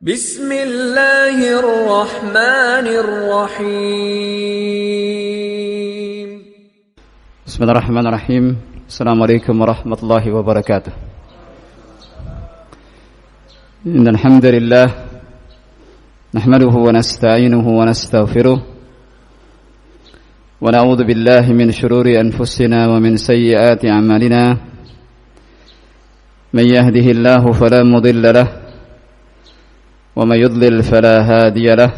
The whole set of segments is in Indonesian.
Bismillahirrahmanirrahim. Bismillahirrahmanirrahim. Assalamualaikum warahmatullahi wabarakatuh. Innal hamdalillah nahmaduhu wa nasta'inuhu wa nastaghfiruh wa na'udzu billahi min shururi anfusina wa min sayyiati a'malina. Man yahdihillahu fala mudilla lahu wa may yudlil fala hadiya lahu.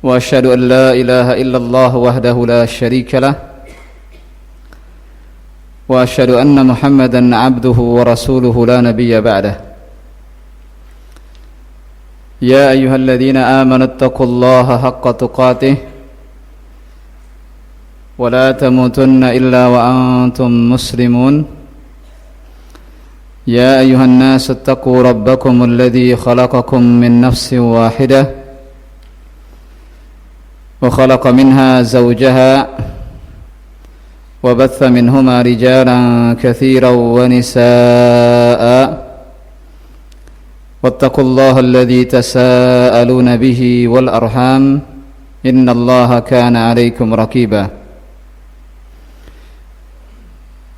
Wa asyhadu an la ilaha illallah wahdahu la syarika lahu wa asyhadu anna Muhammadan 'abduhu wa rasuluhu la nabiyya ba'dahu. يا أيها الذين آمنوا اتقوا الله حق تقاته ولا تموتن إلا وأنتم مسلمون يا أيها الناس اتقوا ربكم الذي خلقكم من نفس واحدة وخلق منها زوجها وبث منهما رجالا كثيرا ونساء واتقوا الله الذي تساءلون به والأرحام إن الله كان عليكم رقيبا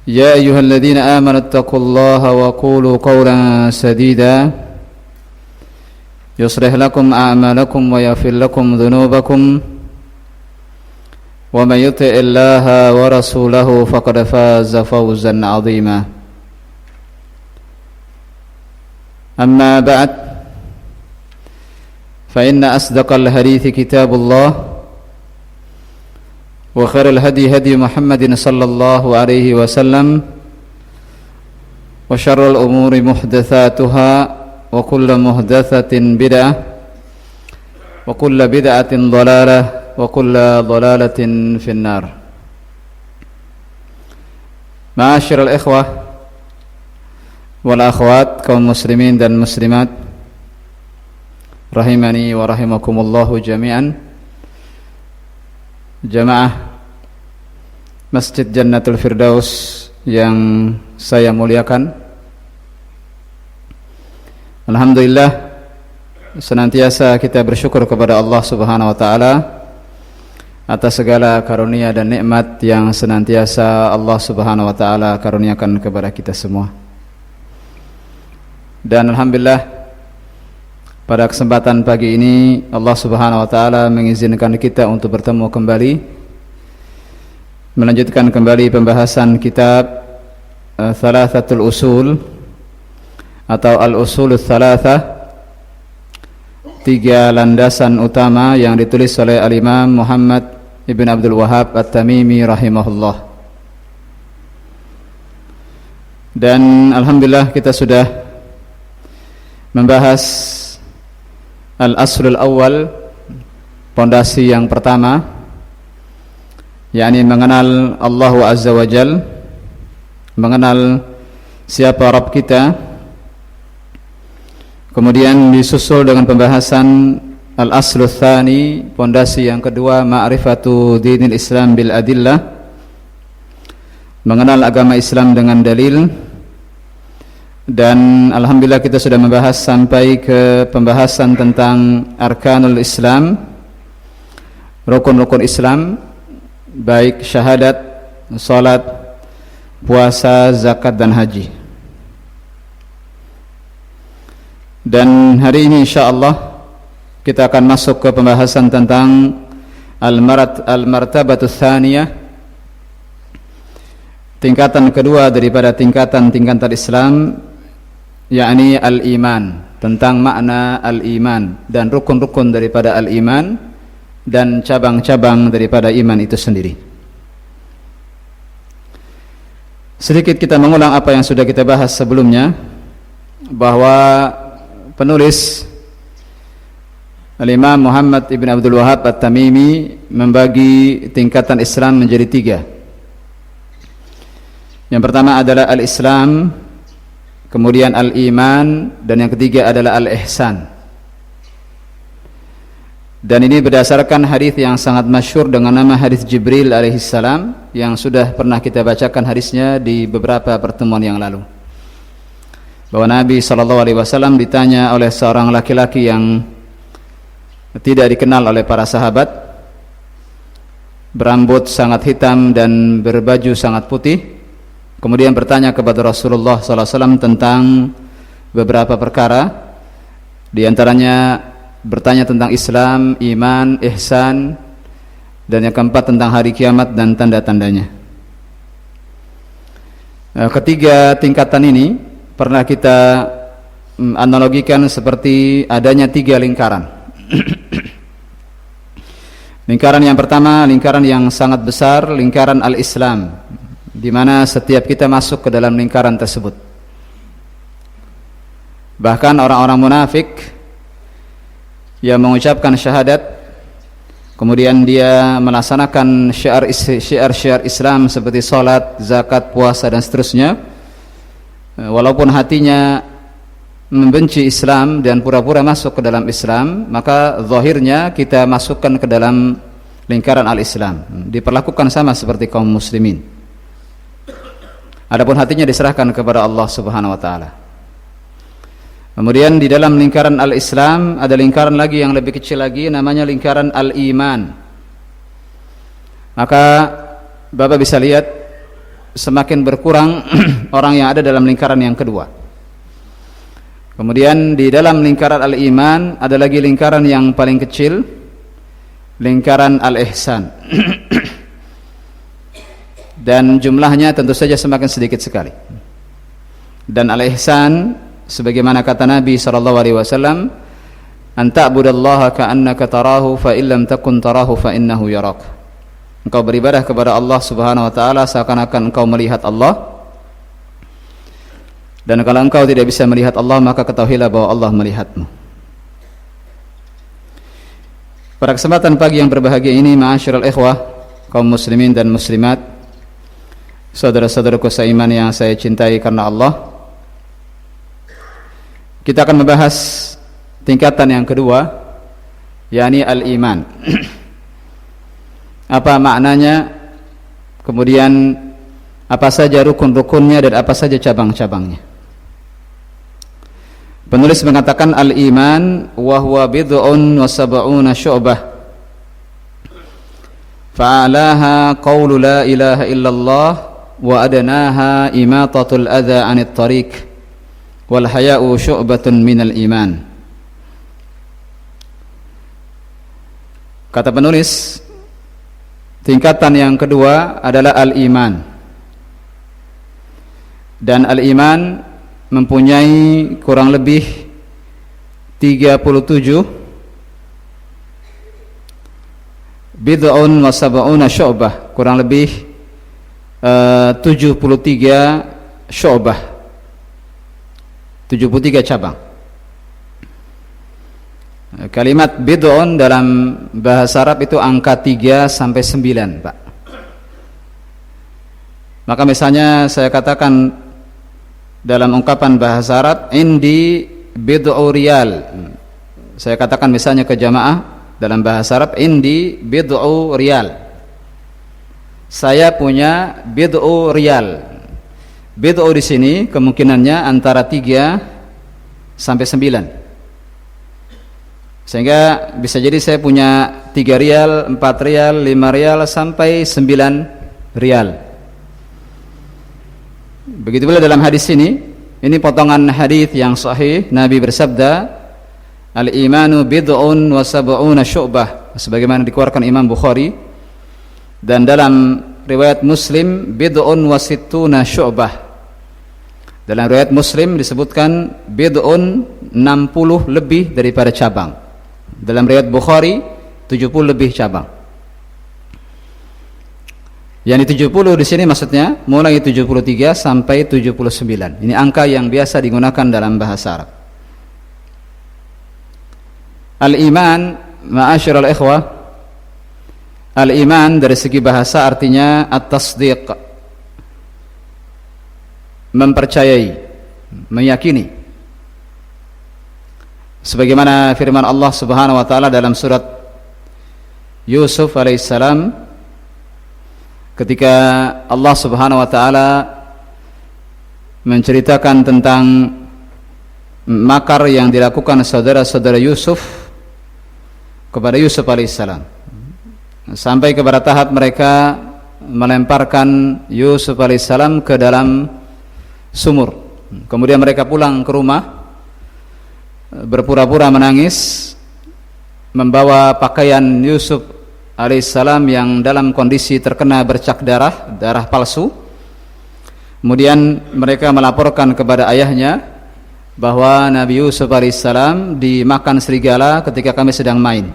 يا أيها الذين آمنوا اتقوا الله وقولوا قولا سديدا يصلح لكم أعمالكم ويغفر لكم ذنوبكم ومن يطع الله ورسوله فقد فاز فوزا عظيما. أما بعد فإن أصدق الحديث كتاب الله وخير الهدي هدي محمد صلى الله عليه وسلم وشر الأمور محدثاتها وكل محدثة بدعة وكل بدعة ضلالة وكل ضلالة في النار. معاشر الإخوة wal akhwat, kaum muslimin dan muslimat rahimani wa rahimakumullahu jami'an. Jamaah Masjid Jannatul Firdaus yang saya muliakan, alhamdulillah senantiasa kita bersyukur kepada Allah Subhanahu wa taala atas segala karunia dan nikmat yang senantiasa Allah Subhanahu wa taala karuniakan kepada kita semua. Dan alhamdulillah pada kesempatan pagi ini Allah Subhanahu wa taala mengizinkan kita untuk bertemu kembali, melanjutkan kembali pembahasan kitab Thalathatul Usul atau Al-Usulul Thalathah, tiga landasan utama yang ditulis oleh Al-Imam Muhammad Ibn Abdul Wahhab At-Tamimi rahimahullah. Dan alhamdulillah kita sudah membahas al-aslul awal, pondasi yang pertama, yakni mengenal Allah Azza wa Jal, mengenal siapa Rabb kita. Kemudian disusul dengan pembahasan al-aslul tsani, pondasi yang kedua, ma'rifatu dinil Islam bil adillah, mengenal agama Islam dengan dalil. Dan alhamdulillah kita sudah membahas sampai ke pembahasan tentang arkanul Islam, rukun-rukun Islam, baik syahadat, salat, puasa, zakat dan haji. Dan hari ini insyaallah kita akan masuk ke pembahasan tentang al-martabatus tsaniyah, tingkatan kedua daripada tingkatan Islam, yakni al-iman, tentang makna al-iman dan rukun-rukun daripada al-iman dan cabang-cabang daripada iman itu sendiri. Sedikit kita mengulang apa yang sudah kita bahas sebelumnya, bahwa penulis Al-Imam Muhammad Ibn Abdul Wahhab At-Tamimi membagi tingkatan Islam menjadi tiga. Yang pertama adalah al-Islam, kemudian al-iman, dan yang ketiga adalah al-ihsan. Dan ini berdasarkan hadis yang sangat masyhur dengan nama hadis Jibril alaihissalam, yang sudah pernah kita bacakan hadisnya di beberapa pertemuan yang lalu. bahwa Nabi SAW ditanya oleh seorang laki-laki yang tidak dikenal oleh para sahabat, berambut sangat hitam dan berbaju sangat putih, kemudian bertanya kepada Rasulullah SAW tentang beberapa perkara, di antaranya bertanya tentang Islam, iman, ihsan, dan yang keempat tentang hari kiamat dan tanda-tandanya. Ketiga tingkatan ini pernah kita analogikan seperti adanya 3 lingkaran. Lingkaran yang pertama, lingkaran yang sangat besar, lingkaran al-Islam, di mana setiap kita masuk ke dalam lingkaran tersebut. Bahkan orang-orang munafik yang mengucapkan syahadat, kemudian dia melaksanakan syiar-syiar Islam seperti salat, zakat, puasa dan seterusnya, walaupun hatinya membenci Islam dan pura-pura masuk ke dalam Islam, maka zahirnya kita masukkan ke dalam lingkaran al-Islam, diperlakukan sama seperti kaum muslimin. Adapun hatinya diserahkan kepada Allah Subhanahu wa taala. Kemudian di dalam lingkaran al-Islam ada lingkaran lagi yang lebih kecil lagi, namanya lingkaran al-iman. Maka Bapak bisa lihat semakin berkurang orang yang ada dalam lingkaran yang kedua. Kemudian di dalam lingkaran al-iman ada lagi lingkaran yang paling kecil, lingkaran al-ihsan. Dan jumlahnya tentu saja semakin sedikit sekali. Dan al-ihsan sebagaimana kata Nabi SAW, an ta'budallaha ka'annaka tarahu fa illam takun tarahu fa innahu yarak. Engkau beribadah kepada Allah Subhanahu wa taala seakan-akan engkau melihat Allah, dan kalau engkau tidak bisa melihat Allah maka ketahuilah bahwa Allah melihatmu. Pada kesempatan pagi yang berbahagia ini, ma'asyiral ikhwah, kaum muslimin dan muslimat, saudara-saudaraku seiman yang saya cintai karena Allah, kita akan membahas tingkatan yang kedua, yakni al-iman. Apa maknanya, kemudian apa saja rukun-rukunnya dan apa saja cabang-cabangnya. Penulis mengatakan al-iman wa huwa bid'un wa sab'una syu'bah, fa'alaha qawlu la ilaha illallah wa adnaha imatatul adha 'anit tariq wal haya'u syu'batun minal iman. Kata penulis, tingkatan yang kedua adalah al-iman. Dan al-iman mempunyai kurang lebih 37 bid'un wa sab'una syu'bah, kurang lebih 73 syu'bah, 73 cabang. Kalimat bid'un dalam bahasa Arab itu angka 3 sampai 9, Pak. Maka misalnya saya katakan dalam ungkapan bahasa Arab, indi bid'u riyal. Saya katakan misalnya ke jamaah dalam bahasa Arab, indi bid'u riyal. Saya punya bid'u riyal. Bid'u di sini kemungkinannya antara 3 sampai 9. Sehingga bisa jadi saya punya 3 rial, 4 rial, 5 rial sampai 9 rial. Begitu pula dalam hadis ini potongan hadis yang sahih. Nabi bersabda, al-imanu bid'un wa sab'una syu'bah, sebagaimana dikeluarkan Imam Bukhari, dan dalam riwayat Muslim bid'un wa sittuna syu'bah. Dalam riwayat Muslim disebutkan bid'un 60 lebih daripada cabang. Dalam riwayat Bukhari 70 lebih cabang. Yang 70 di sini maksudnya mulai 73 sampai 79. Ini angka yang biasa digunakan dalam bahasa Arab. Al-iman, ma'asyiral ikhwah, al-iman dari segi bahasa artinya at-tasdiq, mempercayai, meyakini. Sebagaimana firman Allah Subhanahu wa taala dalam surat Yusuf alaihissalam, ketika Allah Subhanahu wa taala menceritakan tentang makar yang dilakukan saudara-saudara Yusuf kepada Yusuf alaihissalam, sampai kepada tahap mereka melemparkan Yusuf alaihissalam ke dalam sumur. Kemudian mereka pulang ke rumah berpura-pura menangis, membawa pakaian Yusuf alaihissalam yang dalam kondisi terkena bercak darah palsu. Kemudian mereka melaporkan kepada ayahnya bahwa Nabi Yusuf alaihissalam dimakan serigala ketika kami sedang main.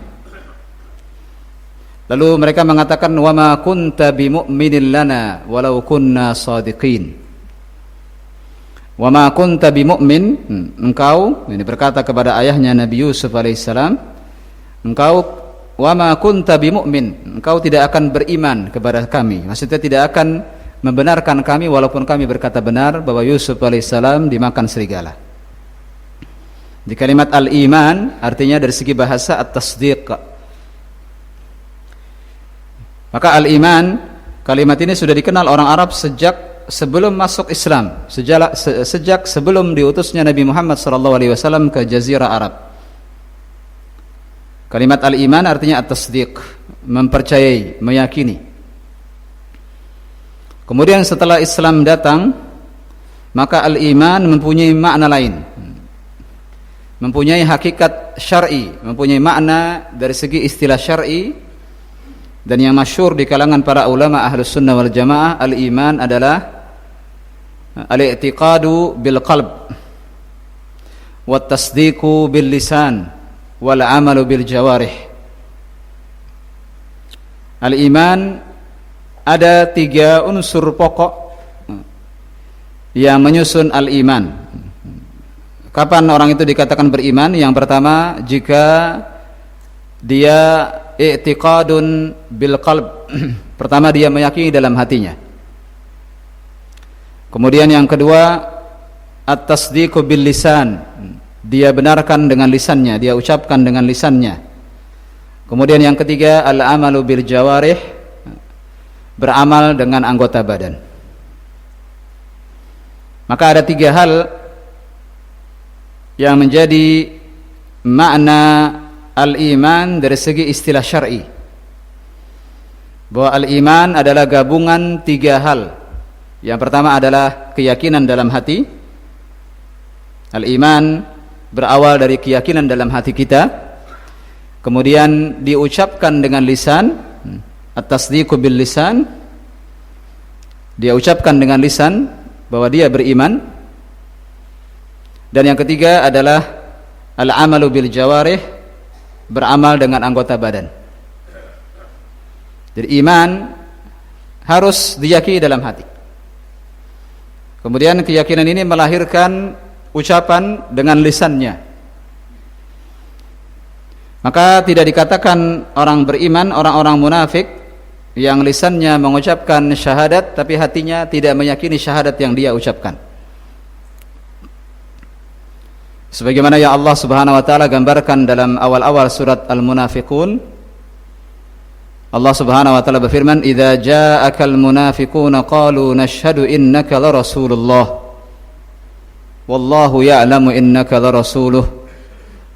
Lalu mereka mengatakan, wa ma kunta bimu'minin lana walau kunna shadiqin. Wa ma kunta bimu'min, engkau, ini berkata kepada ayahnya Nabi Yusuf alaihissalam, engkau, wa ma kunta bimu'min, engkau tidak akan beriman kepada kami. Maksudnya tidak akan membenarkan kami walaupun kami berkata benar bahwa Yusuf alaihissalam dimakan serigala. Di kalimat al-iman artinya dari segi bahasa at-tasdiq. Maka al-iman, kalimat ini sudah dikenal orang Arab sejak sebelum masuk Islam, sejak sebelum diutusnya Nabi Muhammad SAW ke Jazirah Arab. Kalimat al-iman artinya at-tasdiq, mempercayai, meyakini. Kemudian setelah Islam datang, maka al-iman mempunyai makna lain, mempunyai hakikat syar'i, mempunyai makna dari segi istilah syar'i, dan yang masyhur di kalangan para ulama ahlus sunnah wal jamaah, al-iman adalah al-i'tiqadu bil qalb wat tasdiqu bil lisan wal amalu bil jawarih. Al-iman ada 3 unsur pokok yang menyusun al-iman. Kapan orang itu dikatakan beriman? Yang pertama, jika dia i'tiqadun bil qalb. Pertama, dia meyakini dalam hatinya. Kemudian yang kedua, at-tasdiqu bil lisan. Dia benarkan dengan lisannya, dia ucapkan dengan lisannya. Kemudian yang ketiga, al-amalu bil jawarih, beramal dengan anggota badan. Maka ada 3 hal yang menjadi makna al-iman dari segi istilah syar'i, bahwa al-iman adalah gabungan 3 hal. Yang pertama adalah keyakinan dalam hati. Al-iman berawal dari keyakinan dalam hati kita, kemudian diucapkan dengan lisan, at-tasdiqu bil lisan, dia ucapkan dengan lisan bahwa dia beriman. Dan yang ketiga adalah al-amalu bil jawarih, beramal dengan anggota badan. Jadi iman harus diyakini dalam hati. Kemudian keyakinan ini melahirkan ucapan dengan lisannya. Maka tidak dikatakan orang beriman orang-orang munafik yang lisannya mengucapkan syahadat tapi hatinya tidak meyakini syahadat yang dia ucapkan. Sebagaimana yang Allah Subhanahu wa taala gambarkan dalam awal-awal surat Al-Munafiqun. Allah Subhanahu wa taala berfirman, "Idza ja'akal munafiquna qalu nashhadu innaka la rasulullah. Wallahu ya'lamu innaka la rasuluh.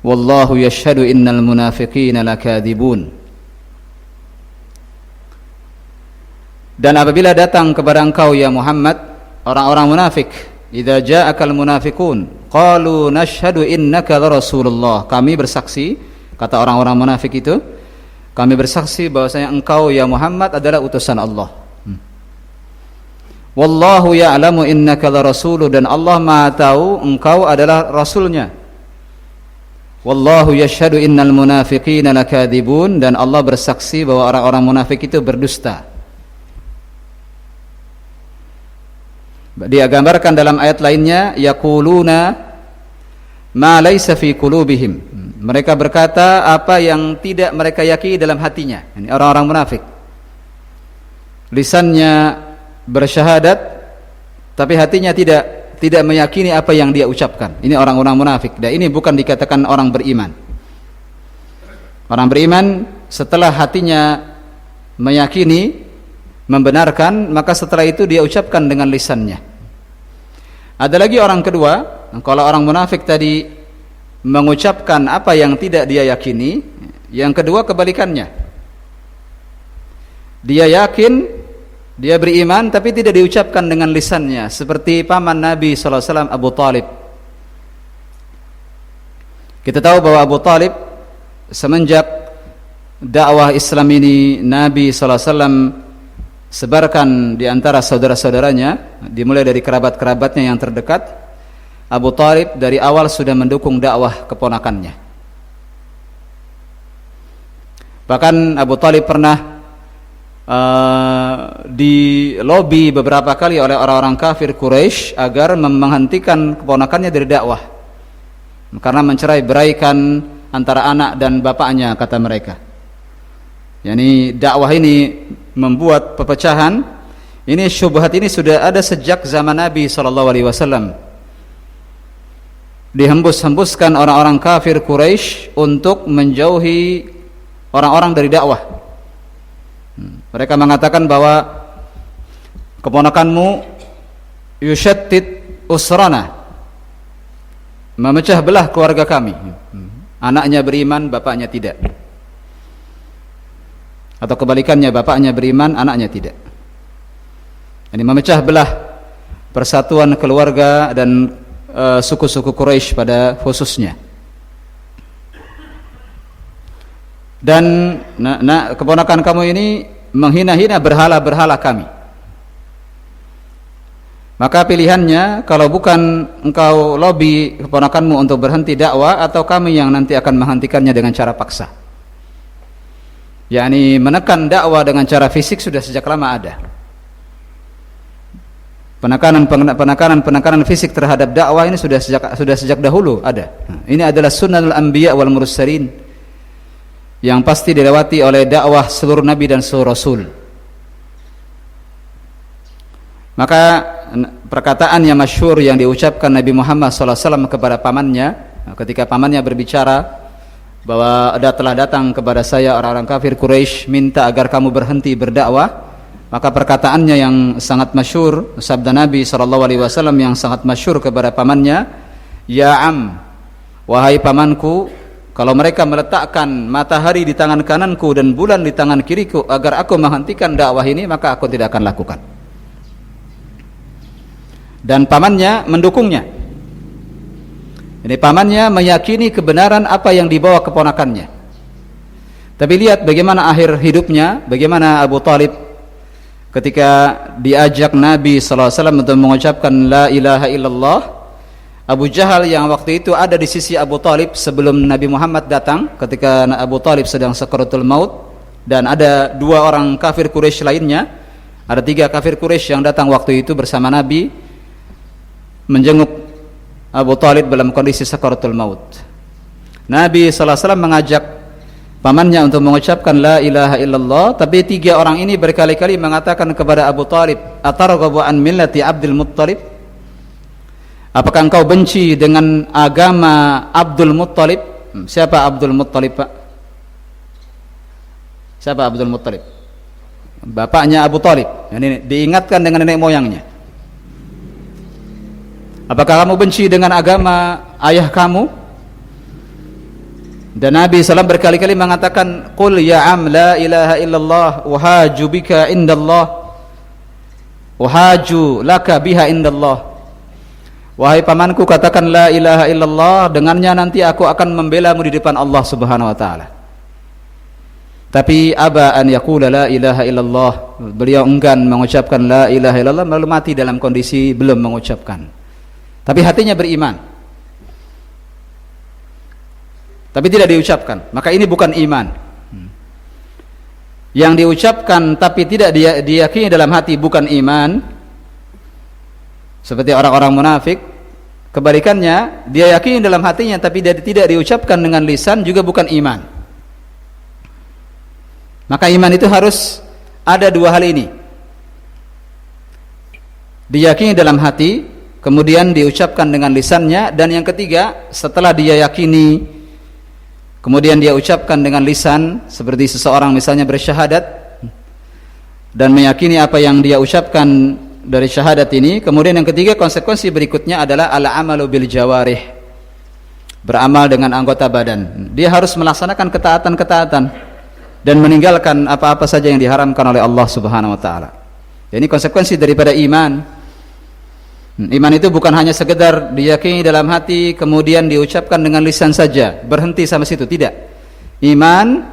Wallahu yashhadu innal munafiqina lakadzibun." Dan apabila datang kepada engkau ya Muhammad orang-orang munafik, idza ja'akal munafiqun qalu nashhadu innaka la rasulullah, kami bersaksi, kata orang-orang munafik itu, kami bersaksi bahwasanya engkau ya Muhammad adalah utusan Allah. Wallahu ya'lamu innaka la rasuluh, dan Allah Maha tahu engkau adalah rasulnya. Wallahu yashhadu innal munafiqina lakadzibun, dan Allah bersaksi bahwa orang-orang munafik itu berdusta. Dia gambarkan dalam ayat lainnya, yaquluna ma laysa fi qulubihim, mereka berkata apa yang tidak mereka yakini dalam hatinya. Ini orang-orang munafik, lisannya bersyahadat tapi hatinya tidak meyakini apa yang dia ucapkan. Ini orang-orang munafik, dan ini bukan dikatakan orang beriman. Orang beriman setelah hatinya meyakini, membenarkan, maka setelah itu dia ucapkan dengan lisannya. Ada lagi orang kedua, kalau orang munafik tadi mengucapkan apa yang tidak dia yakini, yang kedua kebalikannya. Dia yakin, dia beriman, tapi tidak diucapkan dengan lisannya, seperti paman Nabi SAW Abu Talib. Kita tahu bahwa Abu Talib semenjak dakwah Islam ini Nabi SAW sebarkan di antara saudara-saudaranya, dimulai dari kerabat-kerabatnya yang terdekat, Abu Talib dari awal sudah mendukung dakwah keponakannya. Bahkan Abu Talib pernah di lobi beberapa kali oleh orang-orang kafir Quraisy agar menghentikan keponakannya dari dakwah, karena mencerai-beraikan antara anak dan bapaknya, kata mereka. Yani dakwah ini membuat perpecahan. Ini syubhat ini sudah ada sejak zaman Nabi SAW. Dihembus-hembuskan orang-orang kafir Quraisy untuk menjauhi orang-orang dari dakwah. Mereka mengatakan bahwa keponakanmu yushattid usrana, memecah belah keluarga kami. Anaknya beriman, bapaknya tidak. Atau kebalikannya, bapaknya beriman, anaknya tidak. Ini memecah belah persatuan keluarga dan suku-suku Quraisy pada khususnya. Dan keponakan kamu ini menghina-hina berhala-berhala kami. Maka pilihannya, kalau bukan engkau lobby keponakanmu untuk berhenti dakwah, atau kami yang nanti akan menghentikannya dengan cara paksa. yakni menekan dakwah dengan cara fisik sudah sejak lama ada. Penekanan fisik terhadap dakwah ini sudah sejak dahulu ada. Ini adalah sunnahul anbiya wal mursalin yang pasti dilewati oleh dakwah seluruh nabi dan seluruh rasul. Maka perkataan yang masyhur yang diucapkan Nabi Muhammad SAW kepada pamannya ketika pamannya berbicara bahwa telah datang kepada saya orang-orang kafir Quraisy minta agar kamu berhenti berdakwah, maka perkataannya yang sangat masyhur, sabda Nabi SAW yang sangat masyhur kepada pamannya, ya am, wahai pamanku, kalau mereka meletakkan matahari di tangan kananku dan bulan di tangan kiriku agar aku menghentikan dakwah ini, maka aku tidak akan lakukan. Dan pamannya mendukungnya. Ini pamannya meyakini kebenaran apa yang dibawa keponakannya. Tapi lihat bagaimana akhir hidupnya, bagaimana Abu Talib ketika diajak Nabi SAW untuk mengucapkan la ilaha illallah. Abu Jahal yang waktu itu ada di sisi Abu Talib sebelum Nabi Muhammad datang, ketika Abu Talib sedang sakaratul maut, dan ada dua orang kafir Quraisy lainnya, ada tiga kafir Quraisy yang datang waktu itu bersama Nabi menjenguk Abu Talib dalam kondisi sakaratul maut. Nabi SAW mengajak pamannya untuk mengucapkan la ilaha illallah, tapi tiga orang ini berkali-kali mengatakan kepada Abu Talib, atarghabu an millati Abdul Muttalib? Apakah engkau benci dengan agama Abdul Muttalib? Siapa Abdul Muttalib, Pak? Siapa Abdul Muttalib? Bapaknya Abu Talib. Ini diingatkan dengan nenek moyangnya. Apakah kamu benci dengan agama ayah kamu? Dan Nabi SAW berkali-kali mengatakan, qul ya am la ilaha illallah wahaju bika indallah wahaju laka biha indallah. Wahai pamanku, katakan la ilaha illallah, dengannya nanti aku akan membelamu di depan Allah Subhanahu wa taala. Tapi aba an yaqula la ilaha illallah, beliau enggan mengucapkan la ilaha illallah, lalu mati dalam kondisi belum mengucapkan. Tapi hatinya beriman, tapi tidak diucapkan, maka ini bukan iman. Yang diucapkan tapi tidak diyakini dalam hati bukan iman, seperti orang-orang munafik. Kebalikannya, dia yakini dalam hatinya tapi tidak diucapkan dengan lisan, juga bukan iman. Maka iman itu harus ada dua hal ini, diyakini dalam hati, kemudian diucapkan dengan lisannya, dan yang ketiga, setelah dia yakini kemudian dia ucapkan dengan lisan, seperti seseorang misalnya bersyahadat dan meyakini apa yang dia ucapkan dari syahadat ini. Kemudian yang ketiga, konsekuensi berikutnya adalah al-amalu bil jawarih, beramal dengan anggota badan. Dia harus melaksanakan ketaatan-ketaatan dan meninggalkan apa-apa saja yang diharamkan oleh Allah Subhanahu wa taala. Ini konsekuensi daripada iman. Iman itu bukan hanya sekedar diyakini dalam hati kemudian diucapkan dengan lisan saja, berhenti sampai situ, tidak. Iman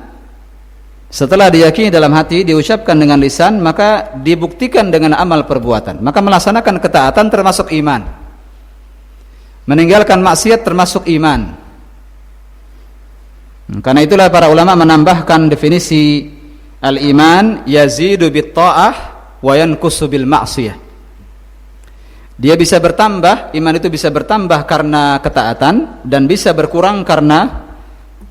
setelah diyakini dalam hati, diucapkan dengan lisan, maka dibuktikan dengan amal perbuatan. Maka melaksanakan ketaatan termasuk iman. Meninggalkan maksiat termasuk iman. Karena itulah para ulama menambahkan definisi al-iman, yazidu bit ta'ah wa yanqusu bil ma'siyah. Dia bisa bertambah, iman itu bisa bertambah karena ketaatan dan bisa berkurang karena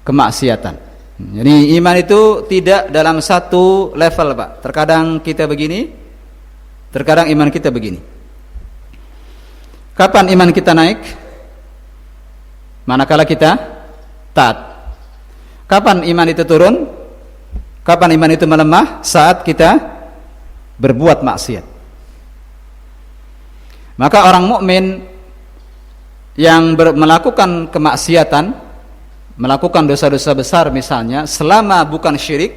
kemaksiatan. Jadi iman itu tidak dalam satu level, Pak. Terkadang kita begini, terkadang iman kita begini. Kapan iman kita naik? Manakala kita taat. Kapan iman itu turun? Kapan iman itu melemah? Saat kita berbuat maksiat. Maka orang mukmin yang melakukan kemaksiatan, melakukan dosa-dosa besar misalnya, selama bukan syirik,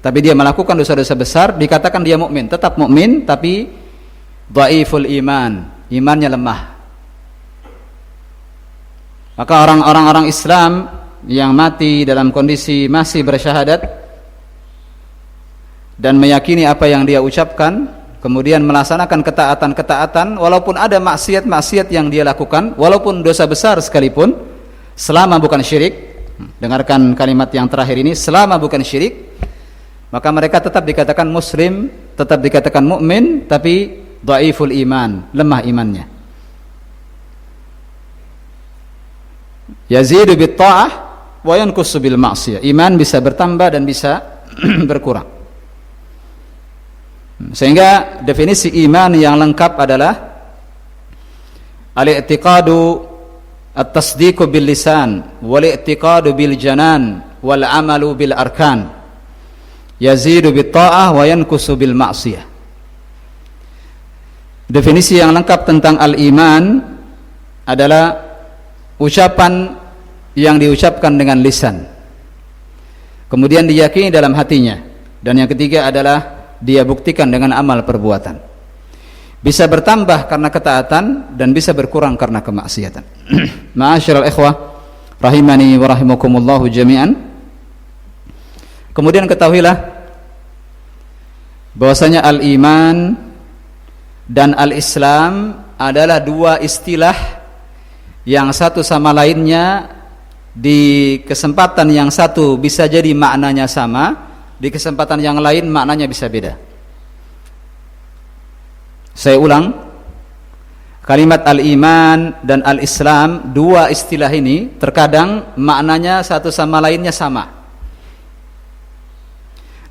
tapi dia melakukan dosa-dosa besar, dikatakan dia mukmin, tetap mukmin, tapi dhaiful iman, imannya lemah. Maka orang-orang Islam yang mati dalam kondisi masih bersyahadat dan meyakini apa yang dia ucapkan, kemudian melaksanakan ketaatan-ketaatan, walaupun ada maksiat-maksiat yang dia lakukan, walaupun dosa besar sekalipun, selama bukan syirik. Dengarkan kalimat yang terakhir ini, selama bukan syirik, maka mereka tetap dikatakan muslim, tetap dikatakan mukmin, tapi dhaiful iman, lemah imannya. Yazidu bit ta'ah wa yanqusu bil ma'siyah. Iman bisa bertambah dan bisa berkurang. Sehingga definisi iman yang lengkap adalah al-i'tiqadu at-tasdiqu bil lisan wal i'tiqadu bil janan wal amalu bil arkan, yazidu bit ta'ah wa yanqusu bil ma'siyah. Definisi yang lengkap tentang al-iman adalah ucapan yang diucapkan dengan lisan, kemudian diyakini dalam hatinya, dan yang ketiga adalah dia buktikan dengan amal perbuatan. Bisa bertambah karena ketaatan dan bisa berkurang karena kemaksiatan. Ma'asyiral ikhwah rahimani wa rahimakumullahu jami'an. Kemudian ketahuilah bahwasanya al-iman dan al-islam adalah dua istilah yang satu sama lainnya di kesempatan yang satu bisa jadi maknanya sama, di kesempatan yang lain maknanya bisa beda. Saya ulang, kalimat al-iman dan al-islam, dua istilah ini terkadang maknanya satu sama lainnya sama.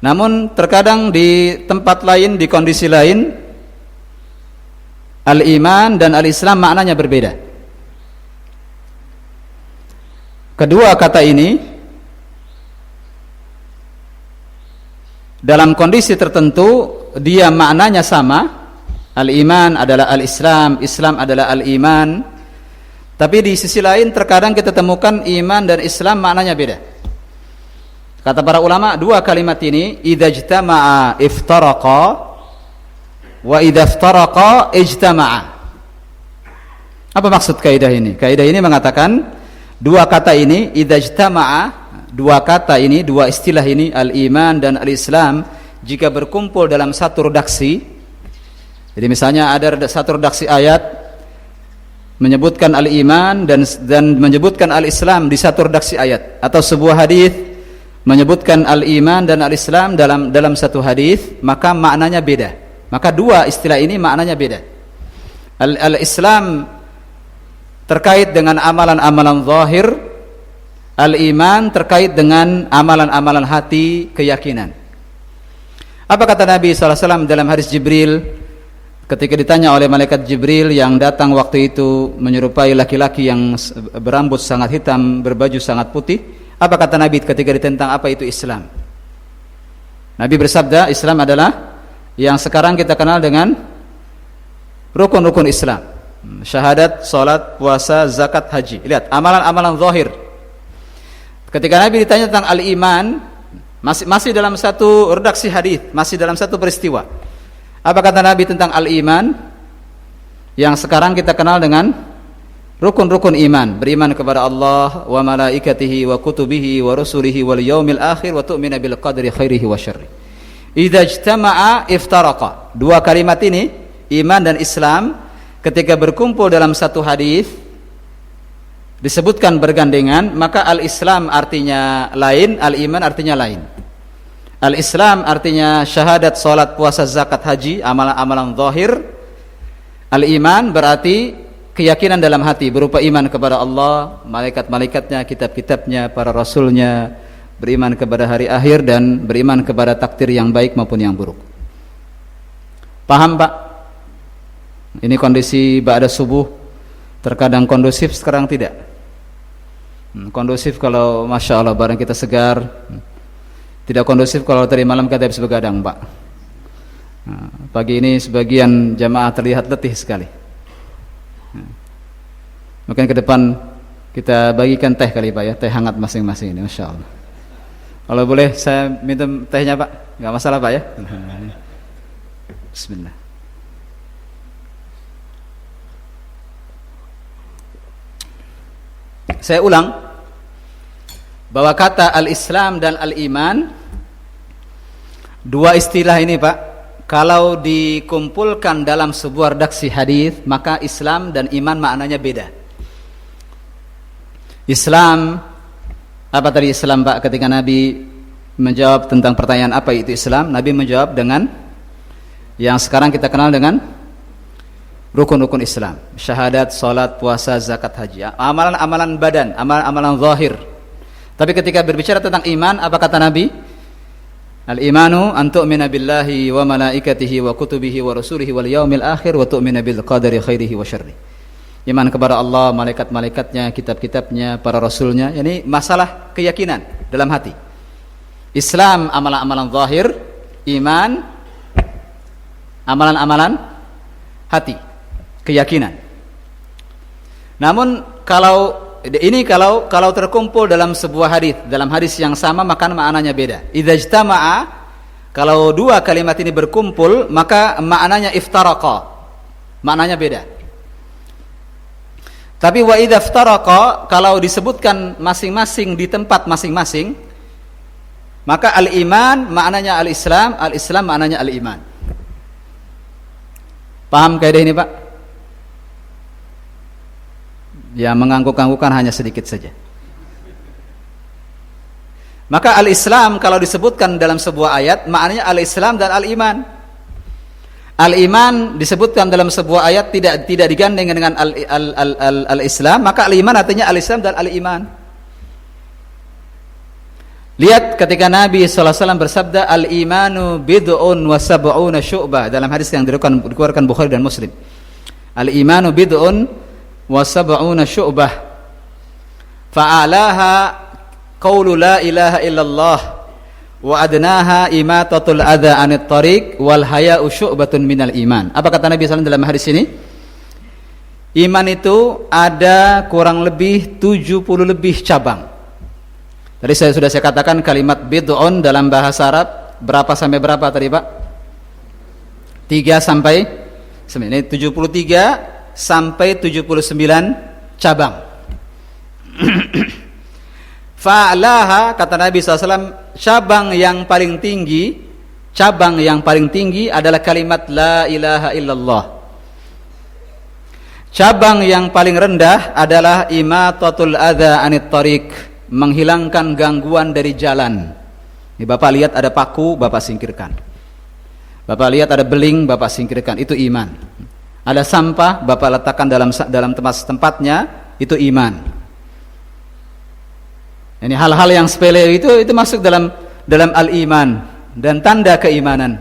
Namun terkadang di tempat lain, di kondisi lain, al-iman dan al-islam maknanya berbeda. Kedua kata ini dalam kondisi tertentu dia maknanya sama. Al-iman adalah al-islam, Islam adalah al-iman. Tapi di sisi lain terkadang kita temukan iman dan Islam maknanya beda. Kata para ulama, dua kalimat ini idza ijtama'a iftaraqa wa idza iftaraqa ijtama'a. Apa maksud kaidah ini? Kaidah ini mengatakan dua kata ini idza ijtama'a, dua kata ini, dua istilah ini, al-iman dan al-islam, jika berkumpul dalam satu redaksi. Jadi misalnya ada satu redaksi ayat menyebutkan al-iman dan menyebutkan al-islam di satu redaksi ayat, atau sebuah hadis menyebutkan al-iman dan al-islam dalam satu hadis, maka maknanya beda. Maka dua istilah ini maknanya beda. Al-islam terkait dengan amalan-amalan zahir, al-iman terkait dengan amalan-amalan hati, keyakinan. Apa kata Nabi SAW dalam hadis Jibril ketika ditanya oleh malaikat Jibril yang datang waktu itu menyerupai laki-laki yang berambut sangat hitam, berbaju sangat putih? Apa kata Nabi ketika ditentang apa itu Islam? Nabi bersabda, Islam adalah yang sekarang kita kenal dengan rukun-rukun Islam. Syahadat, salat, puasa, zakat, haji. Lihat, amalan-amalan zahir. Ketika Nabi ditanya tentang al-iman, masih dalam satu redaksi hadis, masih dalam satu peristiwa. Apa kata Nabi tentang al-iman? Yang sekarang kita kenal dengan rukun-rukun iman. Beriman kepada Allah wa malaikatihi wa kutubihi wa rusulihi wal yaumil akhir wa tu'mina bil qadri khairihi wa syarri. Idza ijtama'a iftaraqa. Dua kalimat ini, iman dan Islam, ketika berkumpul dalam satu hadis disebutkan bergandengan, maka al-Islam artinya lain, al-iman artinya lain. Al-Islam artinya syahadat, salat, puasa, zakat, haji, amalan-amalan zahir. Al-iman berarti keyakinan dalam hati berupa iman kepada Allah, malaikat-malaikatnya, kitab-kitabnya, para rasulnya, beriman kepada hari akhir dan beriman kepada takdir yang baik maupun yang buruk. Paham, Pak? Ini kondisi ba'da subuh, terkadang kondusif, sekarang tidak. Kondusif kalau Masya Allah barang kita segar. Tidak kondusif kalau tadi malam kita habis begadang, Pak. Pagi ini sebagian jamaah terlihat letih sekali. Mungkin ke depan kita bagikan teh kali, Pak, ya, teh hangat masing-masing ini, Masya Allah. Kalau boleh saya minum tehnya, Pak, nggak masalah, Pak, ya. Bismillah. Saya ulang bahwa kata al-Islam dan al-iman, dua istilah ini, Pak, kalau dikumpulkan dalam sebuah redaksi hadis, maka Islam dan iman maknanya beda. Islam, apa tadi Islam, Pak? Ketika Nabi menjawab tentang pertanyaan apa itu Islam, Nabi menjawab dengan yang sekarang kita kenal dengan rukun-rukun Islam, syahadat, salat, puasa, zakat, haji, amalan-amalan badan, amalan-amalan zahir. Tapi ketika berbicara tentang iman, apa kata Nabi? Al-imanu an tu'mina billahi wa malaikatihi wa kutubihi wa rusulihi wal yaumil akhir wa tu'mina bil qadari khairihi wa syarri. Iman kepada Allah, malaikat-malaikatnya, kitab-kitabnya, para rasulnya. Ini masalah keyakinan dalam hati. Islam amalan-amalan zahir, iman amalan-amalan hati, keyakinan. Namun kalau terkumpul dalam sebuah hadis, dalam hadis yang sama, maka maknanya beda. Idza ijtama'a, kalau dua kalimat ini berkumpul, maka maknanya iftaraqa, maknanya beda. Tapi wa idza iftaraqa, kalau disebutkan masing-masing di tempat masing-masing, maka al-iman maknanya al-Islam, al-Islam maknanya al-iman. Paham kaidah ini, Pak? Ya, mengangguk-anggukan hanya sedikit saja. Maka al-Islam kalau disebutkan dalam sebuah ayat, maknanya al-Islam dan al-iman. Al-iman disebutkan dalam sebuah ayat tidak digandeng dengan al-Islam, maka al-iman artinya al-Islam dan al-iman. Lihat ketika Nabi SAW bersabda, al-imanu bid'un wa sab'una syu'bah, dalam hadis yang dikeluarkan Bukhari dan Muslim. Al-imanu bid'un wa sab'una syu'bah, fa'alaha qawlu la ilaha illallah wa adnaha imatatul adha anit tariq wal haya'u syu'batun minal iman. Apa kata Nabi SAW dalam hadis ini? Iman itu ada kurang lebih 70 lebih cabang. Tadi sudah saya katakan kalimat bid'un dalam bahasa Arab berapa sampai berapa tadi, Pak? 3 sampai 9. Ini 73 sampai 79 cabang. Fa'alaha, kata Nabi SAW, cabang yang paling tinggi adalah kalimat la ilaha illallah. Cabang yang paling rendah adalah imatatul adha anit tariq, menghilangkan gangguan dari jalan. Ini Bapak lihat ada paku, Bapak singkirkan. Bapak lihat ada beling, Bapak singkirkan. Itu iman. Ada sampah, Bapak letakkan dalam tempatnya, itu iman. Ini hal-hal yang sepele itu masuk dalam al-iman dan tanda keimanan.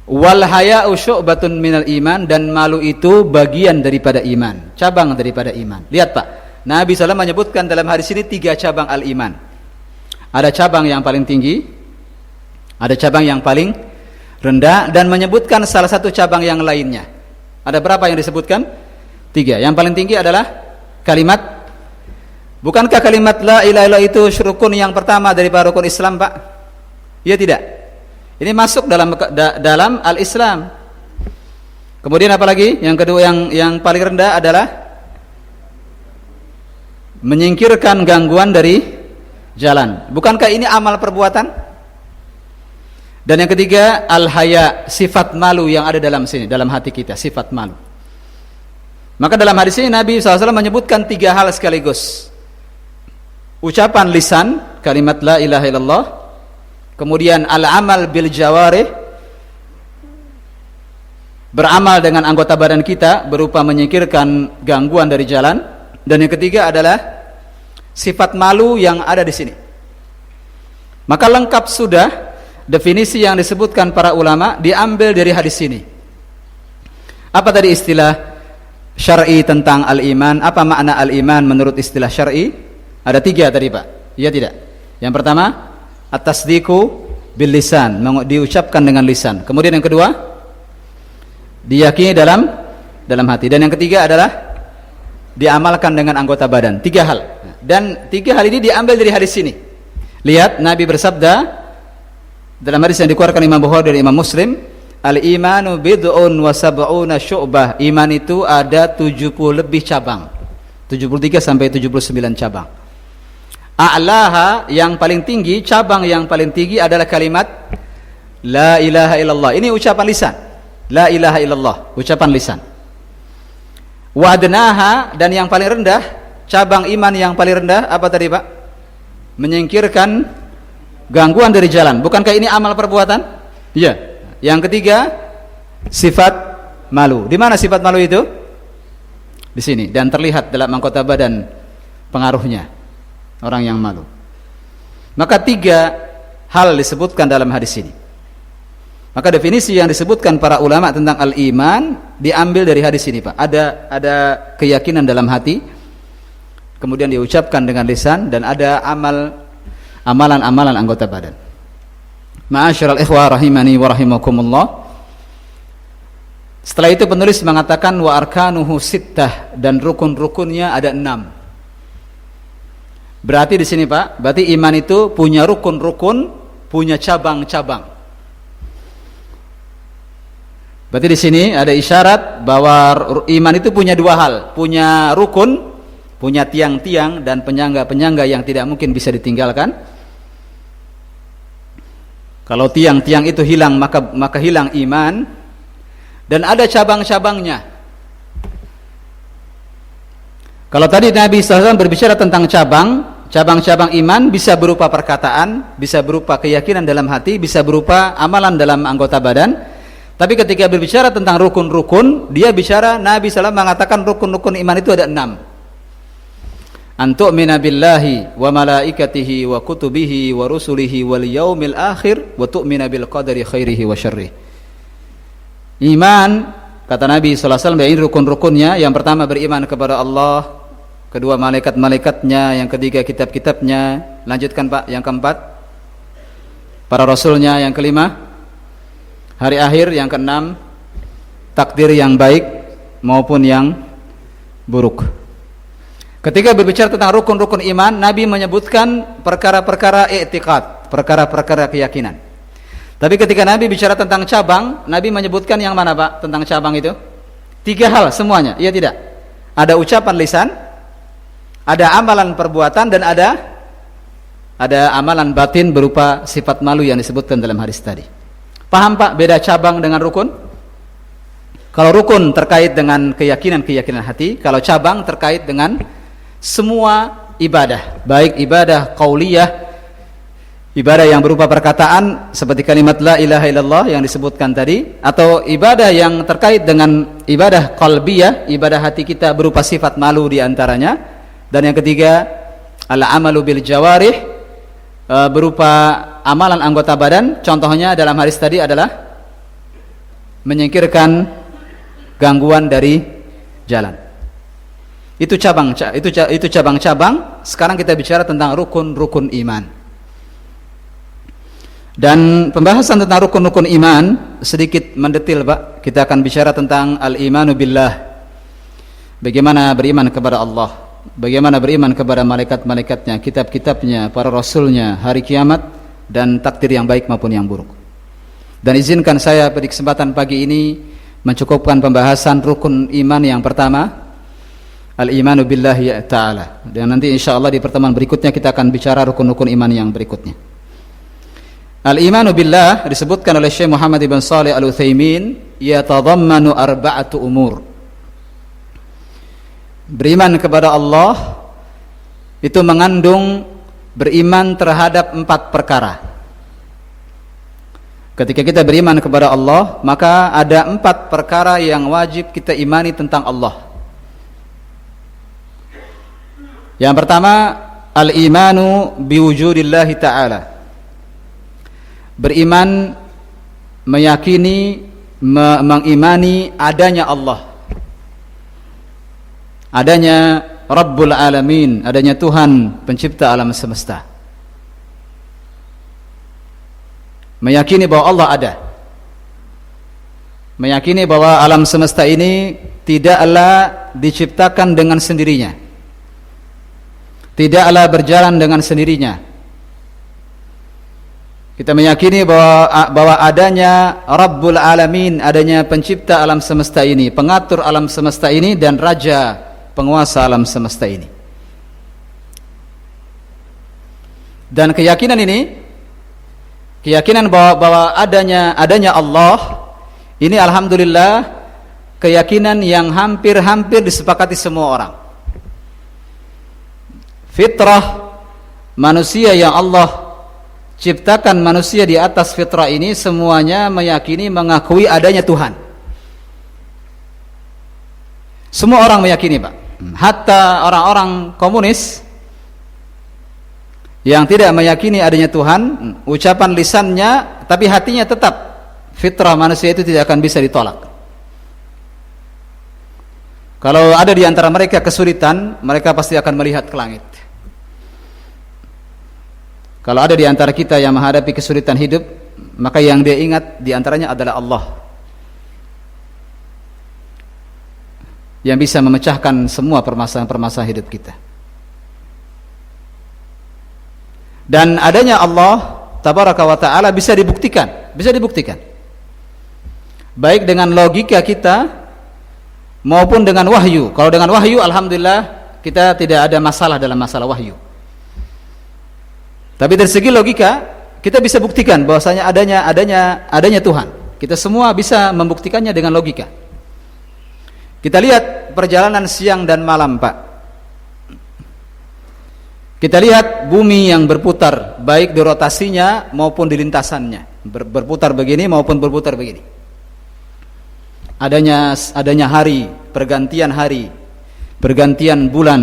Wal haya'u syu'batun minal iman, dan malu itu bagian daripada iman, cabang daripada iman. Lihat, Pak, Nabi SAW menyebutkan dalam hadis ini 3 cabang al-iman. Ada cabang yang paling tinggi, ada cabang yang paling rendah, dan menyebutkan salah satu cabang yang lainnya. Ada berapa yang disebutkan? 3. Yang paling tinggi adalah kalimat. Bukankah kalimat la ilaha illallah itu rukun yang pertama daripada rukun Islam, Pak? Ya tidak. Ini masuk dalam al-Islam. Kemudian apa lagi? Yang kedua, yang paling rendah adalah menyingkirkan gangguan dari jalan. Bukankah ini amal perbuatan? Dan yang ketiga, al-haya, sifat malu yang ada dalam sini, dalam hati kita, sifat malu. Maka dalam hadis ini Nabi SAW menyebutkan 3 hal sekaligus. Ucapan lisan, kalimat la ilaha illallah. Kemudian al-amal bil jawarih, beramal dengan anggota badan kita berupa menyingkirkan gangguan dari jalan. Dan yang ketiga adalah sifat malu yang ada di sini. Maka lengkap sudah definisi yang disebutkan para ulama diambil dari hadis ini. Apa tadi istilah syar'i tentang al-iman? Apa makna al-iman menurut istilah syar'i? Ada 3 tadi, Pak. Iya tidak? Yang pertama, at-tasdiqu bil lisan, diucapkan dengan lisan. Kemudian yang kedua, diyakini dalam hati. Dan yang ketiga adalah diamalkan dengan anggota badan. 3 hal. Dan 3 hal ini diambil dari hadis ini. Lihat, Nabi bersabda dalam hadis yang dikeluarkan Imam Bukhari dan Imam Muslim, al-imanu bid'un wa sab'una syu'bah. Iman itu ada 70 lebih cabang. 73 sampai 79 cabang. A'laha, yang paling tinggi, cabang yang paling tinggi adalah kalimat la ilaha illallah. Ini ucapan lisan. La ilaha illallah, ucapan lisan. Wa adnaha, dan yang paling rendah, cabang iman yang paling rendah apa tadi, Pak? Menyingkirkan gangguan dari jalan. Bukankah ini amal perbuatan? Iya. Yang ketiga, sifat malu. Di mana sifat malu itu? Di sini, dan terlihat dalam anggota badan pengaruhnya orang yang malu. Maka 3 hal disebutkan dalam hadis ini. Maka definisi yang disebutkan para ulama tentang al-iman diambil dari hadis ini, Pak. Ada keyakinan dalam hati, kemudian diucapkan dengan lisan, dan ada amalan-amalan anggota badan. Ma'asyiral ikhwah rahimani wa rahimakumullah. Setelah itu penulis mengatakan wa arkanuhu sittah, dan rukun-rukunnya ada 6. Berarti di sini, Pak, berarti iman itu punya rukun-rukun, punya cabang-cabang. Berarti di sini ada isyarat bahwa iman itu punya 2 hal, punya rukun, punya tiang-tiang dan penyangga-penyangga yang tidak mungkin bisa ditinggalkan. Kalau tiang-tiang itu hilang, maka hilang iman. Dan ada cabang-cabangnya. Kalau tadi Nabi SAW berbicara tentang cabang-cabang iman bisa berupa perkataan, bisa berupa keyakinan dalam hati, bisa berupa amalan dalam anggota badan. Tapi ketika berbicara tentang rukun-rukun, Nabi SAW mengatakan rukun-rukun iman itu ada 6. Antu'mina billahi wa malaikatihi wa kutubihi wa rusulihi wal yaumil akhir wa tu'mina bil qadari khairihi wa syarrih. Iman, kata Nabi SAW, ini rukun-rukunnya. Yang pertama beriman kepada Allah, kedua malaikat-malaikatnya, yang ketiga kitab-kitabnya. Lanjutkan, Pak. Yang keempat, para rasulnya. Yang kelima, hari akhir. Yang keenam, takdir yang baik maupun yang buruk. Ketika berbicara tentang rukun-rukun iman, Nabi menyebutkan perkara-perkara i'tiqad, perkara-perkara keyakinan. Tapi ketika Nabi bicara tentang cabang, Nabi menyebutkan yang mana, Pak, tentang cabang itu? 3 hal semuanya, iya tidak? Ada ucapan lisan, ada amalan perbuatan, dan ada amalan batin berupa sifat malu yang disebutkan dalam hadis tadi. Paham, Pak, beda cabang dengan rukun? Kalau rukun terkait dengan keyakinan hati, kalau cabang terkait dengan semua ibadah, baik ibadah qauliyah, ibadah yang berupa perkataan seperti kalimat la ilaha illallah yang disebutkan tadi, atau ibadah yang terkait dengan ibadah qalbiyah, ibadah hati kita berupa sifat malu diantaranya. Dan yang ketiga, al-amalu bil jawarih, berupa amalan anggota badan. Contohnya dalam hadis tadi adalah menyingkirkan gangguan dari jalan. Itu cabang-cabang. Sekarang kita bicara tentang rukun-rukun iman. Dan pembahasan tentang rukun-rukun iman sedikit mendetil, Pak. Kita akan bicara tentang al-imanu billah. Bagaimana beriman kepada Allah, bagaimana beriman kepada malaikat-malaikatnya, kitab-kitabnya, para rasulnya, hari kiamat, dan takdir yang baik maupun yang buruk. Dan izinkan saya pada kesempatan pagi ini mencukupkan pembahasan rukun iman yang pertama, al-imanu billahi ta'ala. Dan nanti insyaallah di pertemuan berikutnya kita akan bicara rukun-rukun iman yang berikutnya. Al-imanu billah disebutkan oleh Syekh Muhammad ibn Shalih Al-Utsaimin, yatadhammanu arba'atu umur. Beriman kepada Allah itu mengandung beriman terhadap 4 perkara. Ketika kita beriman kepada Allah, maka ada 4 perkara yang wajib kita imani tentang Allah. Yang pertama, al-imanu biwujudillahi ta'ala. Beriman, meyakini, mengimani adanya Allah, adanya Rabbul Alamin, adanya Tuhan pencipta alam semesta. Meyakini bahwa Allah ada, meyakini bahwa alam semesta ini tidaklah diciptakan dengan sendirinya, tidaklah berjalan dengan sendirinya. Kita meyakini bahwa adanya Rabbul Alamin, adanya pencipta alam semesta ini, pengatur alam semesta ini, dan raja penguasa alam semesta ini. Dan keyakinan ini, keyakinan bahwa adanya Allah ini, alhamdulillah, keyakinan yang hampir-hampir disepakati semua orang. Fitrah manusia yang Allah ciptakan manusia di atas fitrah ini, semuanya meyakini, mengakui adanya Tuhan. Semua orang meyakini, Pak. Hatta orang-orang komunis yang tidak meyakini adanya Tuhan, ucapan lisannya tapi hatinya tetap, fitrah manusia itu tidak akan bisa ditolak. Kalau ada di antara mereka kesulitan, mereka pasti akan melihat ke langit. Kalau ada di antara kita yang menghadapi kesulitan hidup, maka yang dia ingat di antaranya adalah Allah, yang bisa memecahkan semua permasalahan-permasalahan hidup kita. Dan adanya Allah tabaraka wa ta'ala bisa dibuktikan, baik dengan logika kita maupun dengan wahyu. Kalau dengan wahyu, alhamdulillah, kita tidak ada masalah dalam masalah wahyu. Tapi dari segi logika, kita bisa buktikan bahwasanya adanya Tuhan. Kita semua bisa membuktikannya dengan logika. Kita lihat perjalanan siang dan malam, Pak. Kita lihat bumi yang berputar, baik di rotasinya maupun di lintasannya, berputar begini maupun berputar begini. Adanya hari, pergantian bulan,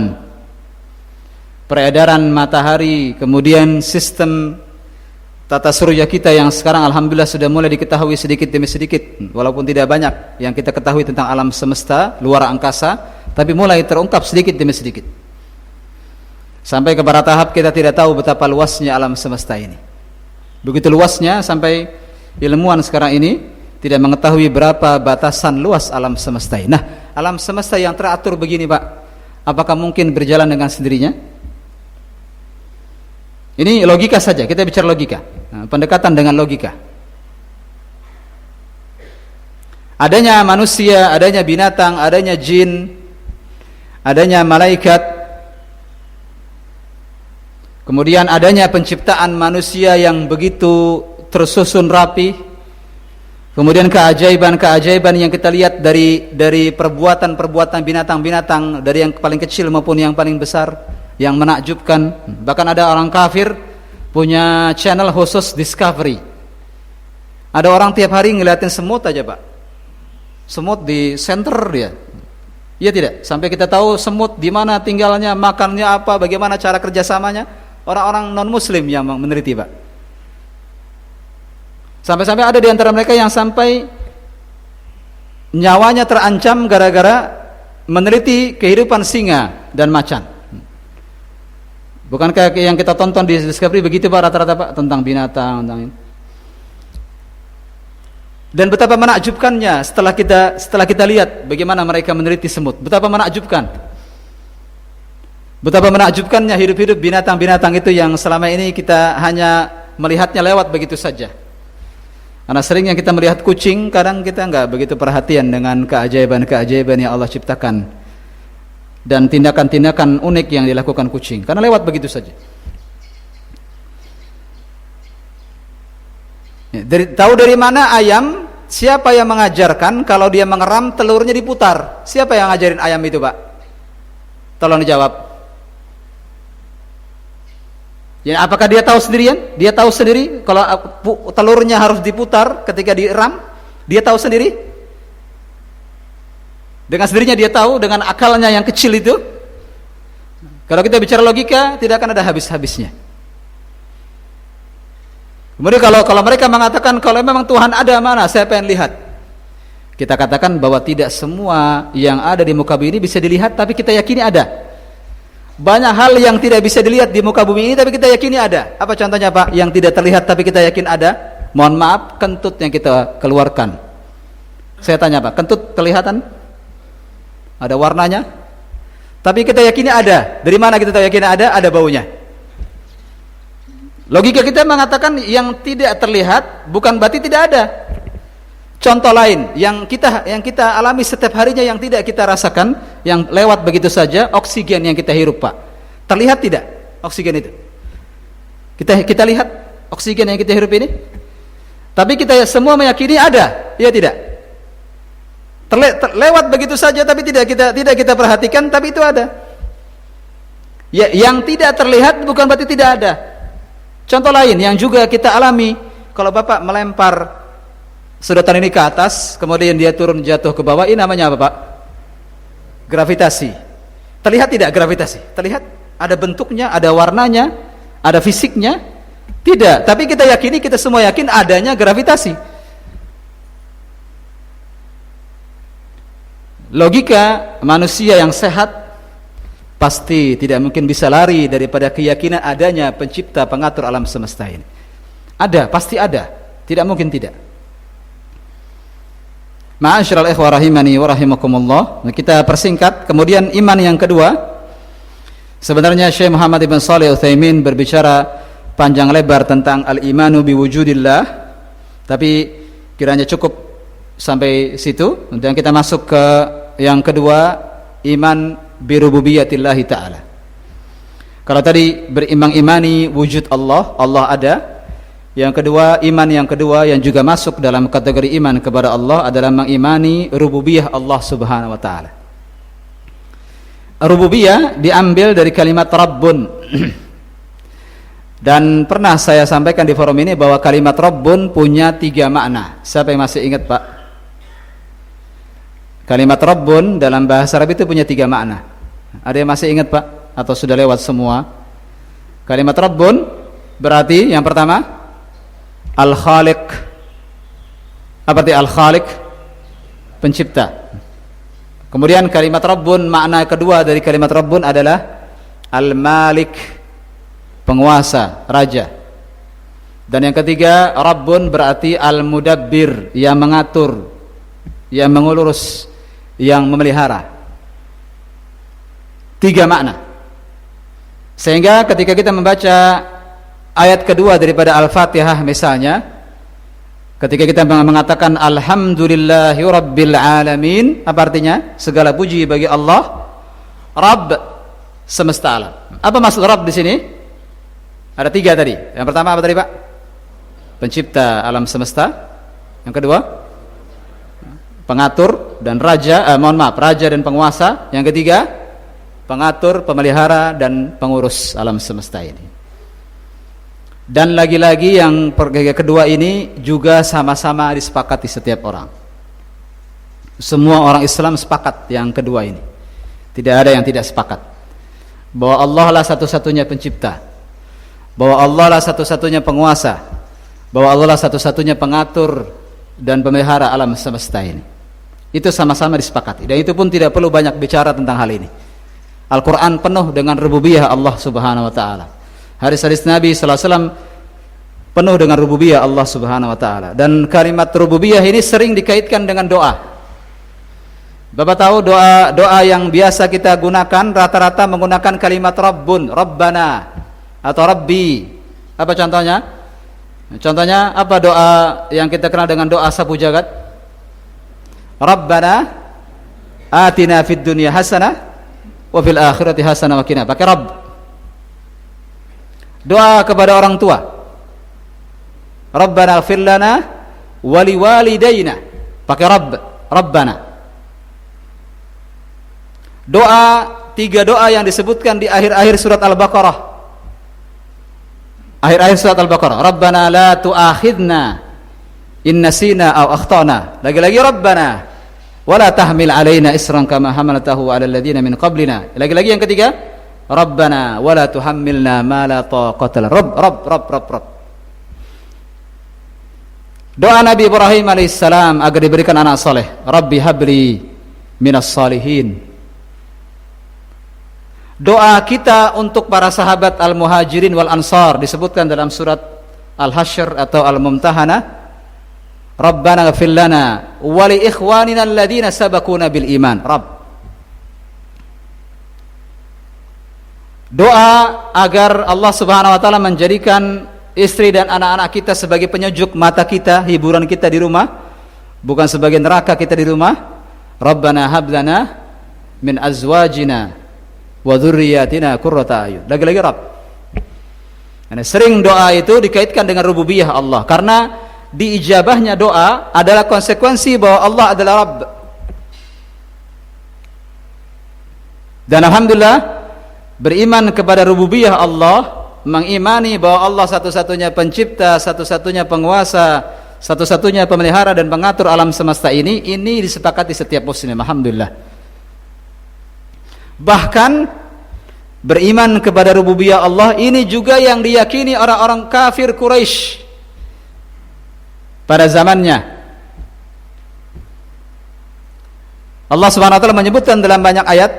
peredaran matahari, kemudian sistem tata surya kita yang sekarang alhamdulillah sudah mulai diketahui sedikit demi sedikit, walaupun tidak banyak yang kita ketahui tentang alam semesta luar angkasa, tapi mulai terungkap sedikit demi sedikit, sampai kepada tahap kita tidak tahu betapa luasnya alam semesta ini. Begitu luasnya sampai ilmuwan sekarang ini tidak mengetahui berapa batasan luas alam semesta ini. Nah, alam semesta yang teratur begini, Pak, apakah mungkin berjalan dengan sendirinya? Ini logika saja, kita bicara logika, pendekatan dengan logika. Adanya manusia, adanya binatang, adanya jin, adanya malaikat, kemudian adanya penciptaan manusia yang begitu tersusun rapi, kemudian keajaiban-keajaiban yang kita lihat dari perbuatan-perbuatan binatang-binatang, dari yang paling kecil maupun yang paling besar, yang menakjubkan. Bahkan ada orang kafir punya channel khusus Discovery. Ada orang tiap hari ngeliatin semut aja, Pak. Semut di center dia. Iya tidak? Sampai kita tahu semut di mana tinggalnya, makannya apa, bagaimana cara kerjasamanya. Orang-orang non-muslim yang meneliti, Pak. Sampai-sampai ada di antara mereka yang sampai nyawanya terancam gara-gara meneliti kehidupan singa dan macan. Bukankah yang kita tonton di Discovery begitu, Pak, rata-rata, Pak, tentang binatang, tentang ini. Dan betapa menakjubkannya setelah kita lihat bagaimana mereka meneliti semut. Betapa menakjubkan. Betapa menakjubkannya hidup-hidup binatang-binatang itu yang selama ini kita hanya melihatnya lewat begitu saja. Karena seringnya kita melihat kucing, kadang kita enggak begitu perhatian dengan keajaiban-keajaiban yang Allah ciptakan dan tindakan-tindakan unik yang dilakukan kucing, karena lewat begitu saja. Tahu dari mana ayam? Siapa yang mengajarkan kalau dia mengeram telurnya diputar? Siapa yang ngajarin ayam itu, Pak? Tolong dijawab. Ya, apakah dia tahu sendirian? Dia tahu sendiri kalau telurnya harus diputar ketika dieram? Dia tahu sendiri? Dengan sendirinya dia tahu, dengan akalnya yang kecil itu. Kalau kita bicara logika, tidak akan ada habis-habisnya. Kemudian kalau mereka mengatakan kalau memang Tuhan ada, mana saya pengen lihat, kita katakan bahwa tidak semua yang ada di muka bumi ini bisa dilihat, tapi kita yakini ada. Banyak hal yang tidak bisa dilihat di muka bumi ini, tapi kita yakini ada. Apa contohnya, Pak? Yang tidak terlihat tapi kita yakin ada? Mohon maaf, kentut yang kita keluarkan. Saya tanya, Pak, kentut kelihatan? Ada warnanya? Tapi kita yakini ada. Dari mana kita tahu yakin ada? Ada baunya. Logika kita mengatakan yang tidak terlihat bukan berarti tidak ada. Contoh lain yang kita alami setiap harinya yang tidak kita rasakan, yang lewat begitu saja, oksigen yang kita hirup, Pak. Terlihat tidak oksigen itu? Kita lihat oksigen yang kita hirup ini? Tapi kita semua meyakini ada, ya tidak? Lewat begitu saja tapi tidak kita perhatikan, tapi itu ada. Ya, yang tidak terlihat bukan berarti tidak ada. Contoh lain yang juga kita alami, kalau Bapak melempar sedotan ini ke atas, kemudian dia turun jatuh ke bawah, ini namanya apa, Pak? Gravitasi. Terlihat tidak gravitasi? Terlihat, ada bentuknya, ada warnanya, ada fisiknya? Tidak, tapi kita yakini, kita semua yakin adanya gravitasi. Logika manusia yang sehat pasti tidak mungkin bisa lari daripada keyakinan adanya pencipta pengatur alam semesta ini. Ada, pasti ada, tidak mungkin tidak. Ma'asyiral ikhwah rahimani wa rahimakumullah. Kita persingkat. Kemudian iman yang kedua, sebenarnya Syekh Muhammad ibn Shalih Utsaimin berbicara panjang lebar tentang al-imanu biwujudillah, tapi kiranya cukup sampai situ. Dan kita masuk ke yang kedua, iman birububiyatillahi ta'ala. Kalau tadi berimang-imani wujud Allah, Allah ada. Yang kedua, iman yang kedua yang juga masuk dalam kategori iman kepada Allah adalah mengimani rububiyah Allah subhanahu wa ta'ala. Rububiyah diambil dari kalimat Rabbun. Dan pernah saya sampaikan di forum ini bahwa kalimat Rabbun punya 3 makna. Siapa yang masih ingat, Pak? Kalimat Rabbun dalam bahasa Arab itu punya 3 makna. Ada yang masih ingat, Pak? Atau sudah lewat semua? Kalimat Rabbun berarti yang pertama Al-Khaliq. Apa arti Al-Khaliq? Pencipta. Kemudian kalimat Rabbun, makna kedua dari kalimat Rabbun adalah Al-Malik, penguasa, raja. Dan yang ketiga, Rabbun berarti Al-Mudabbir, yang mengatur, yang mengurus, yang memelihara. 3 makna. Sehingga ketika kita membaca ayat kedua daripada Al-Fatihah misalnya, ketika kita mengatakan Alhamdulillahi Rabbil Alamin, apa artinya? Segala puji bagi Allah, Rabb semesta alam. Apa maksud Rabb di sini? Ada 3 tadi. Yang pertama apa tadi, Pak? Pencipta alam semesta. Yang kedua, pengatur dan raja, raja dan penguasa. Yang ketiga, pengatur, pemelihara dan pengurus alam semesta ini. Dan lagi-lagi yang kedua ini juga sama-sama disepakati setiap orang. Semua orang Islam sepakat yang kedua ini. Tidak ada yang tidak sepakat bahwa Allah lah satu-satunya pencipta, bahwa Allah lah satu-satunya penguasa, bahwa Allah lah satu-satunya pengatur dan pemelihara alam semesta ini. Itu sama-sama disepakati. Dan itu pun tidak perlu banyak bicara tentang hal ini. Al-Quran penuh dengan rububiyah Allah subhanahu wa ta'ala. Hadis-hadis Nabi sallallahu alaihi wasallam penuh dengan rububiyah Allah Subhanahu wa taala. Dan kalimat rububiyah ini sering dikaitkan dengan doa. Bapak tahu doa yang biasa kita gunakan rata-rata menggunakan kalimat Rabbun, Rabbana atau Rabbi. Apa contohnya? Contohnya apa doa yang kita kenal dengan doa sapu jagat? Rabbana atina fid dunya hasanah wa fil akhirati hasanah wa qina. Pakai Rabb. Doa kepada orang tua. Rabbana ighfir lana wa liwalidayna. Pakai Rabb, Rabbana. Doa, 3 doa yang disebutkan di akhir-akhir surat Al-Baqarah. Akhir-akhir surat Al-Baqarah. Rabbana la tu'akhidna in nasina aw akhtana. Lagi-lagi Rabbana wala tahmil alaina isran kama hamaltahu ala alladziina min qablina. Lagi-lagi yang ketiga, Rabbana wala tuhammilna ma la taqata lana. Rabb. Doa Nabi Ibrahim alaihissalam agar diberikan anak saleh. Rabbi habli minas salihin. Doa kita untuk para sahabat al-muhajirin wal ansar disebutkan dalam surat Al-Hasyr atau Al-Mumtahanah. Rabbana ighfir lana wa li ikhwanina alladziina sabaquna bil iman. Rabb. Doa agar Allah Subhanahu wa taala menjadikan istri dan anak-anak kita sebagai penyejuk mata kita, hiburan kita di rumah, bukan sebagai neraka kita di rumah. Rabbana hab lana min azwajina wa dzurriyyatina qurrata a'yun. Lagi-lagi Rabb. Karena sering doa itu dikaitkan dengan rububiyah Allah, karena diijabahnya doa adalah konsekuensi bahwa Allah adalah Rabb. Dan alhamdulillah, beriman kepada rububiyah Allah, mengimani bahwa Allah satu-satunya pencipta, satu-satunya penguasa, satu-satunya pemelihara dan pengatur alam semesta ini disepakati setiap muslim, alhamdulillah. Bahkan beriman kepada rububiyah Allah ini juga yang diyakini orang-orang kafir Quraisy pada zamannya. Allah Subhanahu wa taala menyebutkan dalam banyak ayat,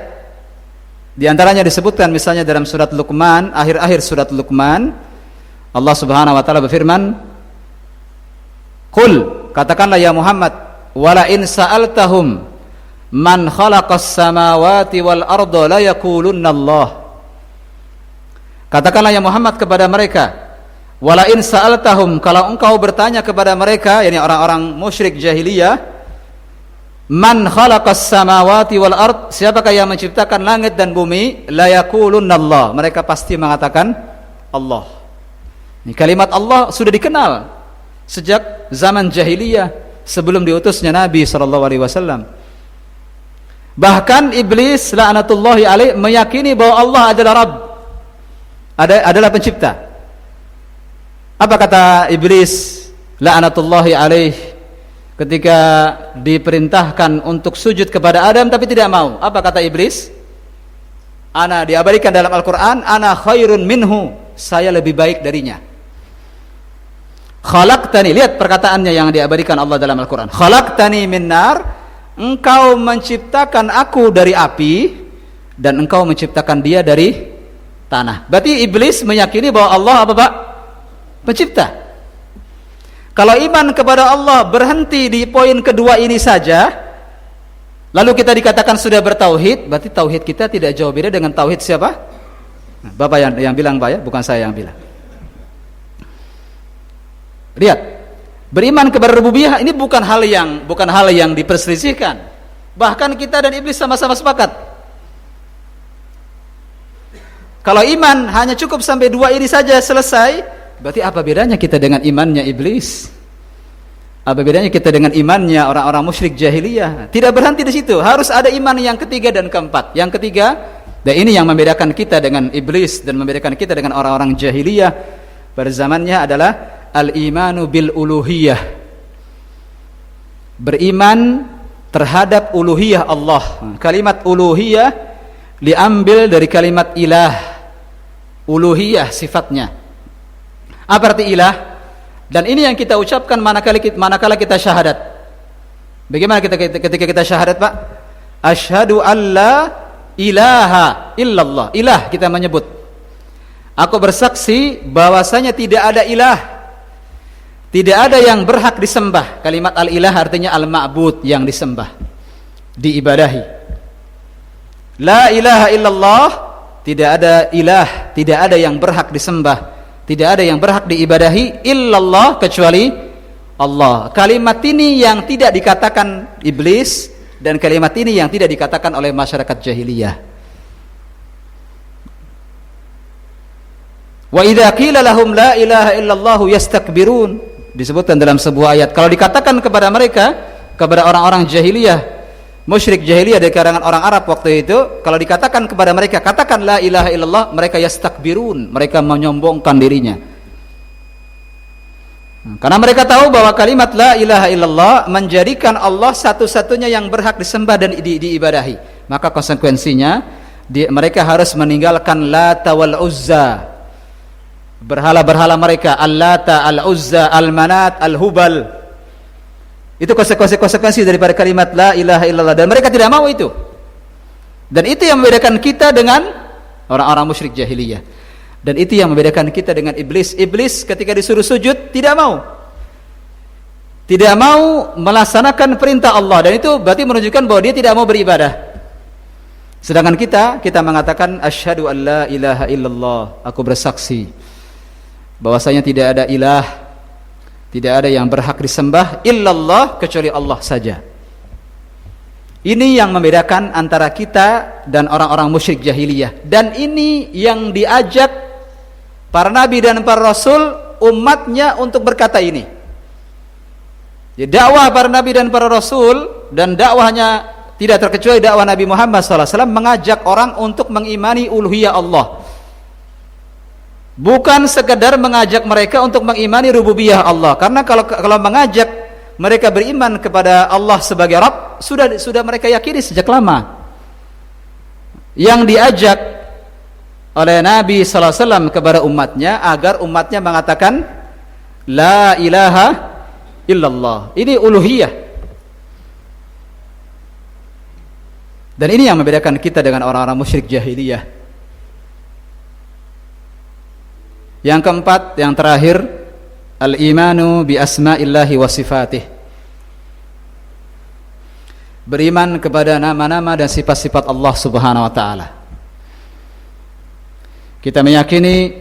di antaranya disebutkan misalnya dalam surat Luqman, akhir-akhir surat Luqman, Allah Subhanahu wa taala berfirman, "Qul," katakanlah ya Muhammad, "wala in sa'altahum man khalaqas samawati wal arda la yaqulunna Allah." Katakanlah ya Muhammad kepada mereka, wala in sa'altahum, kalau engkau bertanya kepada mereka, yakni orang-orang musyrik jahiliyah, man khalaqas samawati wal ard, siapakah yang menciptakan langit dan bumi, la yaqulunna Allah, mereka pasti mengatakan Allah. Ini kalimat Allah sudah dikenal sejak zaman jahiliyah sebelum diutusnya Nabi sallallahu alaihi wasallam. Bahkan iblis laknatullahi alaih meyakini bahwa Allah adalah Rabb, adalah pencipta. Apa kata iblis laknatullahi alaih ketika diperintahkan untuk sujud kepada Adam tapi tidak mau? Apa kata iblis? Ana, diabadikan dalam Al-Quran, ana khairun minhu, saya lebih baik darinya. Khalaqtani, lihat perkataannya yang diabadikan Allah dalam Al-Quran. Khalaqtani min nar, engkau menciptakan aku dari api dan engkau menciptakan dia dari tanah. Berarti iblis meyakini bahwa Allah apa Pak? Pencipta. Kalau iman kepada Allah berhenti di poin kedua ini saja, lalu kita dikatakan sudah bertauhid, berarti tauhid kita tidak jauh beda dengan tauhid siapa? Nah, Bapak yang bilang Pak ya, bukan saya yang bilang. Lihat, beriman kepada rububiyah ini bukan hal yang diperselisihkan. Bahkan kita dan iblis sama-sama sepakat. Kalau iman hanya cukup sampai 2 ini saja selesai, berarti apa bedanya kita dengan imannya iblis? Apa bedanya kita dengan imannya orang-orang musyrik jahiliyah? Tidak berhenti di situ, harus ada iman yang ketiga dan keempat. Yang ketiga, dan ini yang membedakan kita dengan iblis dan membedakan kita dengan orang-orang jahiliyah pada zamannya adalah al-imanu bil uluhiyah. Beriman terhadap uluhiyah Allah. Kalimat uluhiyah diambil dari kalimat ilah. Uluhiyah sifatnya. Apa arti ilah? Dan ini yang kita ucapkan manakala kita syahadat. Bagaimana ketika kita syahadat, Pak? Asyhadu alla ilaha illallah. Ilah kita menyebut. Aku bersaksi bahwasanya tidak ada ilah Tidak ada yang berhak disembah. Kalimat al-ilah artinya al-ma'bud, yang disembah, diibadahi. La ilaha illallah, tidak ada ilah, tidak ada yang berhak disembah, tidak ada yang berhak diibadahi illallah, kecuali Allah. Kalimat ini yang tidak dikatakan iblis, dan kalimat ini yang tidak dikatakan oleh masyarakat jahiliyah. Wa idza qila lahum la ilaha illallah yastakbirun, disebutkan dalam sebuah ayat, kalau dikatakan kepada mereka, kepada orang-orang jahiliyah, musyrik jahiliyah dari kalangan orang Arab waktu itu, kalau dikatakan kepada mereka, katakan la ilaha illallah, mereka yastakbirun, mereka menyombongkan dirinya. Karena mereka tahu bahwa kalimat la ilaha illallah menjadikan Allah satu-satunya yang berhak disembah dan diibadahi. Maka konsekuensinya mereka harus meninggalkan Lata wal Uzza, berhala-berhala mereka, Al-Lata, Al-Uzza, Al-Manat, Al-Hubal. Itu konsekuensi daripada kalimat la ilaha illallah, dan mereka tidak mau itu. Dan itu yang membedakan kita dengan orang-orang musyrik jahiliyah. Dan itu yang membedakan kita dengan iblis. Iblis ketika disuruh sujud tidak mau. Tidak mau melaksanakan perintah Allah, dan itu berarti menunjukkan bahwa dia tidak mau beribadah. Sedangkan kita mengatakan asyhadu an la ilaha illallah, aku bersaksi bahwasanya tidak ada ilah, tidak ada yang berhak disembah illallah, kecuali Allah saja. Ini yang membedakan antara kita dan orang-orang musyrik jahiliyah. Dan ini yang diajak para nabi dan para rasul umatnya untuk berkata ini. Jadi dakwah para nabi dan para rasul, dan dakwahnya tidak terkecuali dakwah Nabi Muhammad SAW, mengajak orang untuk mengimani uluhiyah Allah. Bukan sekedar mengajak mereka untuk mengimani rububiyah Allah. Karena kalau mengajak mereka beriman kepada Allah sebagai Rabb, sudah mereka yakini sejak lama. Yang diajak oleh Nabi sallallahu alaihi wasallam kepada umatnya agar umatnya mengatakan la ilaha illallah. Ini uluhiyah. Dan ini yang membedakan kita dengan orang-orang musyrik jahiliyah. Yang keempat, yang terakhir, al-imanu bi asma'illahi wa sifatih. Beriman kepada nama-nama dan sifat-sifat Allah Subhanahu wa taala. Kita meyakini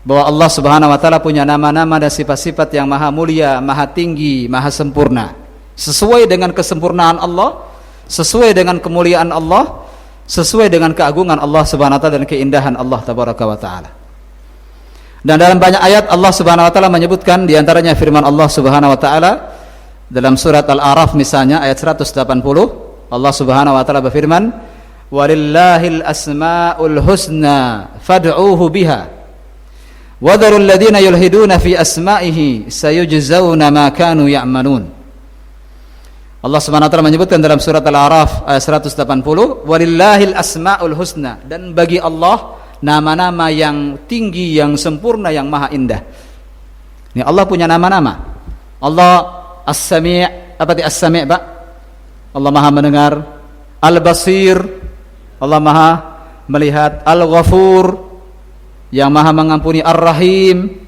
bahwa Allah Subhanahu wa taala punya nama-nama dan sifat-sifat yang maha mulia, maha tinggi, maha sempurna, sesuai dengan kesempurnaan Allah, sesuai dengan kemuliaan Allah, sesuai dengan keagungan Allah Subhanahu wa taala dan keindahan Allah tabaraka wa taala. Dan dalam banyak ayat Allah Subhanahu wa taala menyebutkan, di antaranya firman Allah Subhanahu wa taala dalam surat Al-A'raf misalnya ayat 180, Allah Subhanahu wa taala berfirman, "Walillahil asmaul husna fad'uuhu biha wa dharul ladzina yulhiduna fi asma'ihi sayujzauna ma kanu ya'malun." Allah Subhanahu wa taala menyebutkan dalam surat Al-A'raf ayat 180, "Walillahil asmaul husna," dan bagi Allah nama-nama yang tinggi, yang sempurna, yang maha indah. Ini Allah punya nama-nama. Allah As-Sami', apa itu As-Sami', Pak? Allah maha mendengar. Al-Basir, Allah maha melihat. Al-Ghafur, yang maha mengampuni. Ar-Rahim,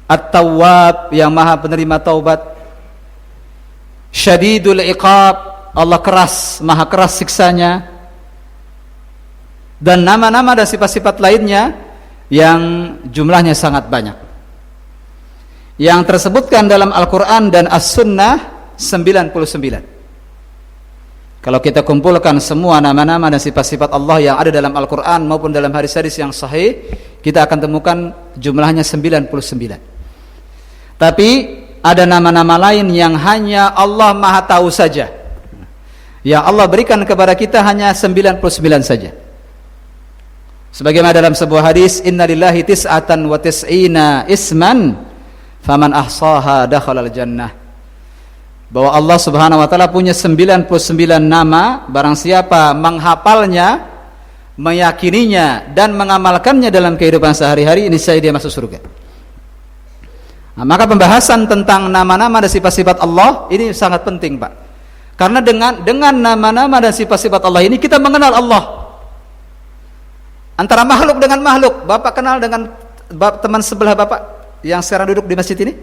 At-Tawwab, yang maha penerima taubat. Syadidul Iqab, Allah keras, maha keras siksanya. Dan nama-nama dan sifat-sifat lainnya yang jumlahnya sangat banyak, yang tersebutkan dalam Al-Quran dan As-Sunnah 99. Kalau kita kumpulkan semua nama-nama dan sifat-sifat Allah yang ada dalam Al-Quran maupun dalam hadis-hadis yang sahih, kita akan temukan jumlahnya 99. Tapi ada nama-nama lain yang hanya Allah maha tahu saja, yang Allah berikan kepada kita hanya 99 saja. Sebagaimana dalam sebuah hadis, innalillahi tis'atan wa tis'ina isman faman ahsaha dakhalal jannah, bahwa Allah Subhanahu wa taala punya 99 nama, barang siapa menghafalnya, meyakininya dan mengamalkannya dalam kehidupan sehari-hari, niscaya dia masuk surga. Nah, maka pembahasan tentang nama-nama dan sifat-sifat Allah ini sangat penting, Pak. Karena dengan nama-nama dan sifat-sifat Allah ini kita mengenal Allah. Antara makhluk dengan makhluk, Bapak kenal dengan teman sebelah Bapak, yang sekarang duduk di masjid ini?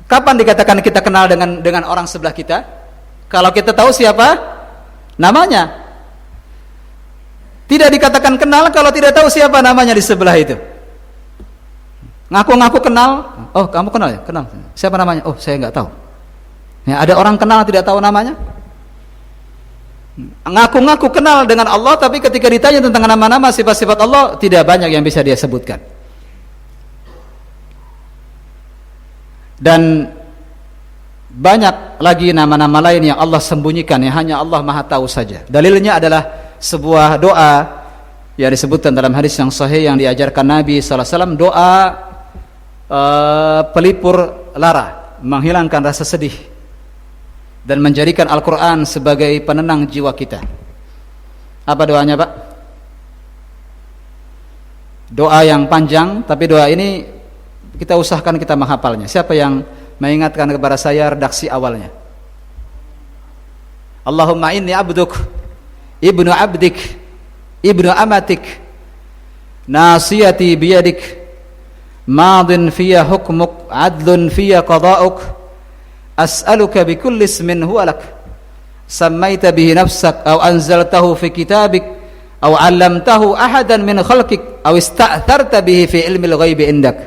Kapan dikatakan kita kenal dengan orang sebelah kita? Kalau kita tahu siapa namanya. Tidak dikatakan kenal kalau tidak tahu siapa namanya di sebelah itu. Ngaku-ngaku kenal, oh kamu kenal ya? Kenal. Siapa namanya? Oh saya nggak tahu. Ya, ada orang kenal tidak tahu namanya? Ngaku-ngaku kenal dengan Allah, tapi ketika ditanya tentang nama-nama sifat-sifat Allah, tidak banyak yang bisa dia sebutkan. Dan banyak lagi nama-nama lain yang Allah sembunyikan, yang hanya Allah Maha tahu saja. Dalilnya adalah sebuah doa yang disebutkan dalam hadis yang sahih yang diajarkan Nabi sallallahu alaihi wasallam, doa pelipur lara, menghilangkan rasa sedih dan menjadikan Al-Qur'an sebagai penenang jiwa kita. Apa doanya, Pak? Doa yang panjang, tapi doa ini kita usahakan kita menghafalnya. Siapa yang mengingatkan kepada saya redaksi awalnya? Allahumma inni abduk, ibnu abdik, ibnu amatik, nasiyati biyadik, madin fiyya hukmuk, adlun fiyya qada'uk, as'aluka bikulli ismin huwa lak, sammaita bihi nafsak, aw anzaltahu fi kitabik, aw 'allamtahu ahadan min khalqik, aw ista'tharta bihi fi ilmil ghaibi indak,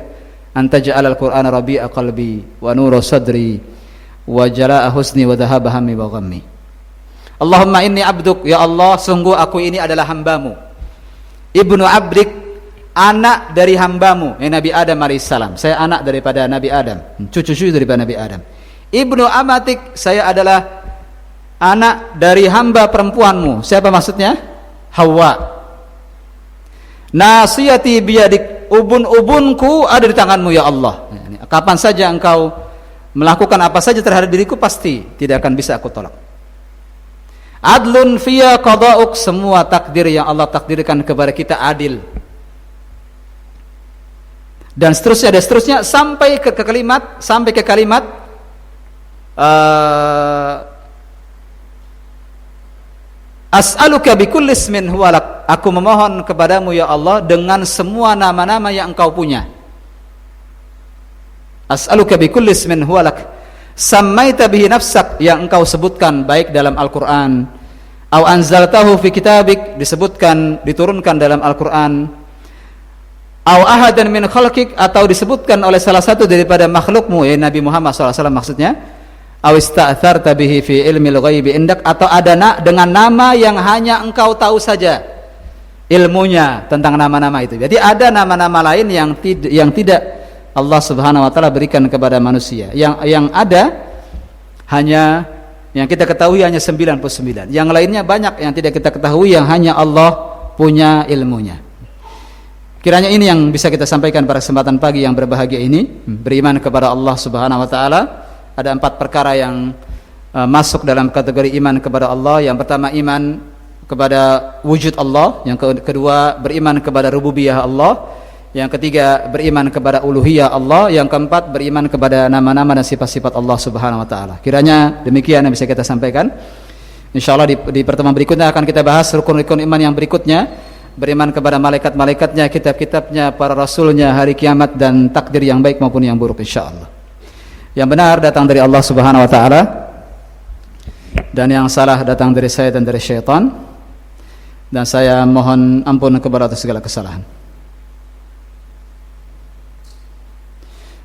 anta ja'alal qur'ana rabi'a qalbi wa nura sadri wa jalaa'a husni wa dhahaba hammi wa ghammi. Allahumma inni abduk, ya Allah sungguh aku ini adalah hambamu, ibnu abdik, anak dari hambamu, Nabi Adam alaihissalam. Saya anak daripada Nabi Adam, cucu-cucu daripada Nabi Adam. Ibnu amatik, saya adalah anak dari hamba perempuanmu. Siapa maksudnya? Hawa. Nasiyati biyadik, ubun-ubunku ada di tanganmu ya Allah. Kapan saja engkau melakukan apa saja terhadap diriku, pasti tidak akan bisa aku tolak. Adlun fiyya qada'uk, semua takdir yang Allah takdirkan kepada kita adil. Dan seterusnya dan seterusnya sampai ke kalimat as'aluka bikulli ismin huwa lak, aku memohon kepadamu ya Allah dengan semua nama-nama yang engkau punya. As'aluka bikulli ismin huwa lak, sammaita bihi nafsak, yang engkau sebutkan baik dalam Al-Qur'an, au anzaltahu fi kitabik, disebutkan diturunkan dalam Al-Qur'an, au ahadan min khalqik, atau disebutkan oleh salah satu daripada makhlukmu, ya Nabi Muhammad SAW maksudnya, au ista'tharta bihi fi ilmil ghaibi indak, atau ada dengan nama yang hanya engkau tahu saja ilmunya tentang nama-nama itu. Jadi ada nama-nama lain yang tidak Allah Subhanahu wa taala berikan kepada manusia. Yang ada hanya yang kita ketahui hanya 99. Yang lainnya banyak yang tidak kita ketahui, yang hanya Allah punya ilmunya. Kiranya ini yang bisa kita sampaikan pada kesempatan pagi yang berbahagia ini. Beriman kepada Allah Subhanahu wa taala. Ada 4 perkara yang masuk dalam kategori iman kepada Allah. Yang pertama, iman kepada wujud Allah. Yang kedua, beriman kepada rububiyah Allah. Yang ketiga, beriman kepada uluhiyah Allah. Yang keempat, beriman kepada nama-nama dan sifat-sifat Allah Subhanahu wa taala. Kiranya demikian yang bisa kita sampaikan. Insyaallah di pertemuan berikutnya akan kita bahas rukun-rukun iman yang berikutnya. Beriman kepada malaikat-malaikatnya, kitab-kitabnya, para rasulnya, hari kiamat, dan takdir yang baik maupun yang buruk insyaallah. Yang benar datang dari Allah Subhanahu wa taala, dan yang salah datang dari saya dan dari syaitan. Dan saya mohon ampun kepada atas segala kesalahan.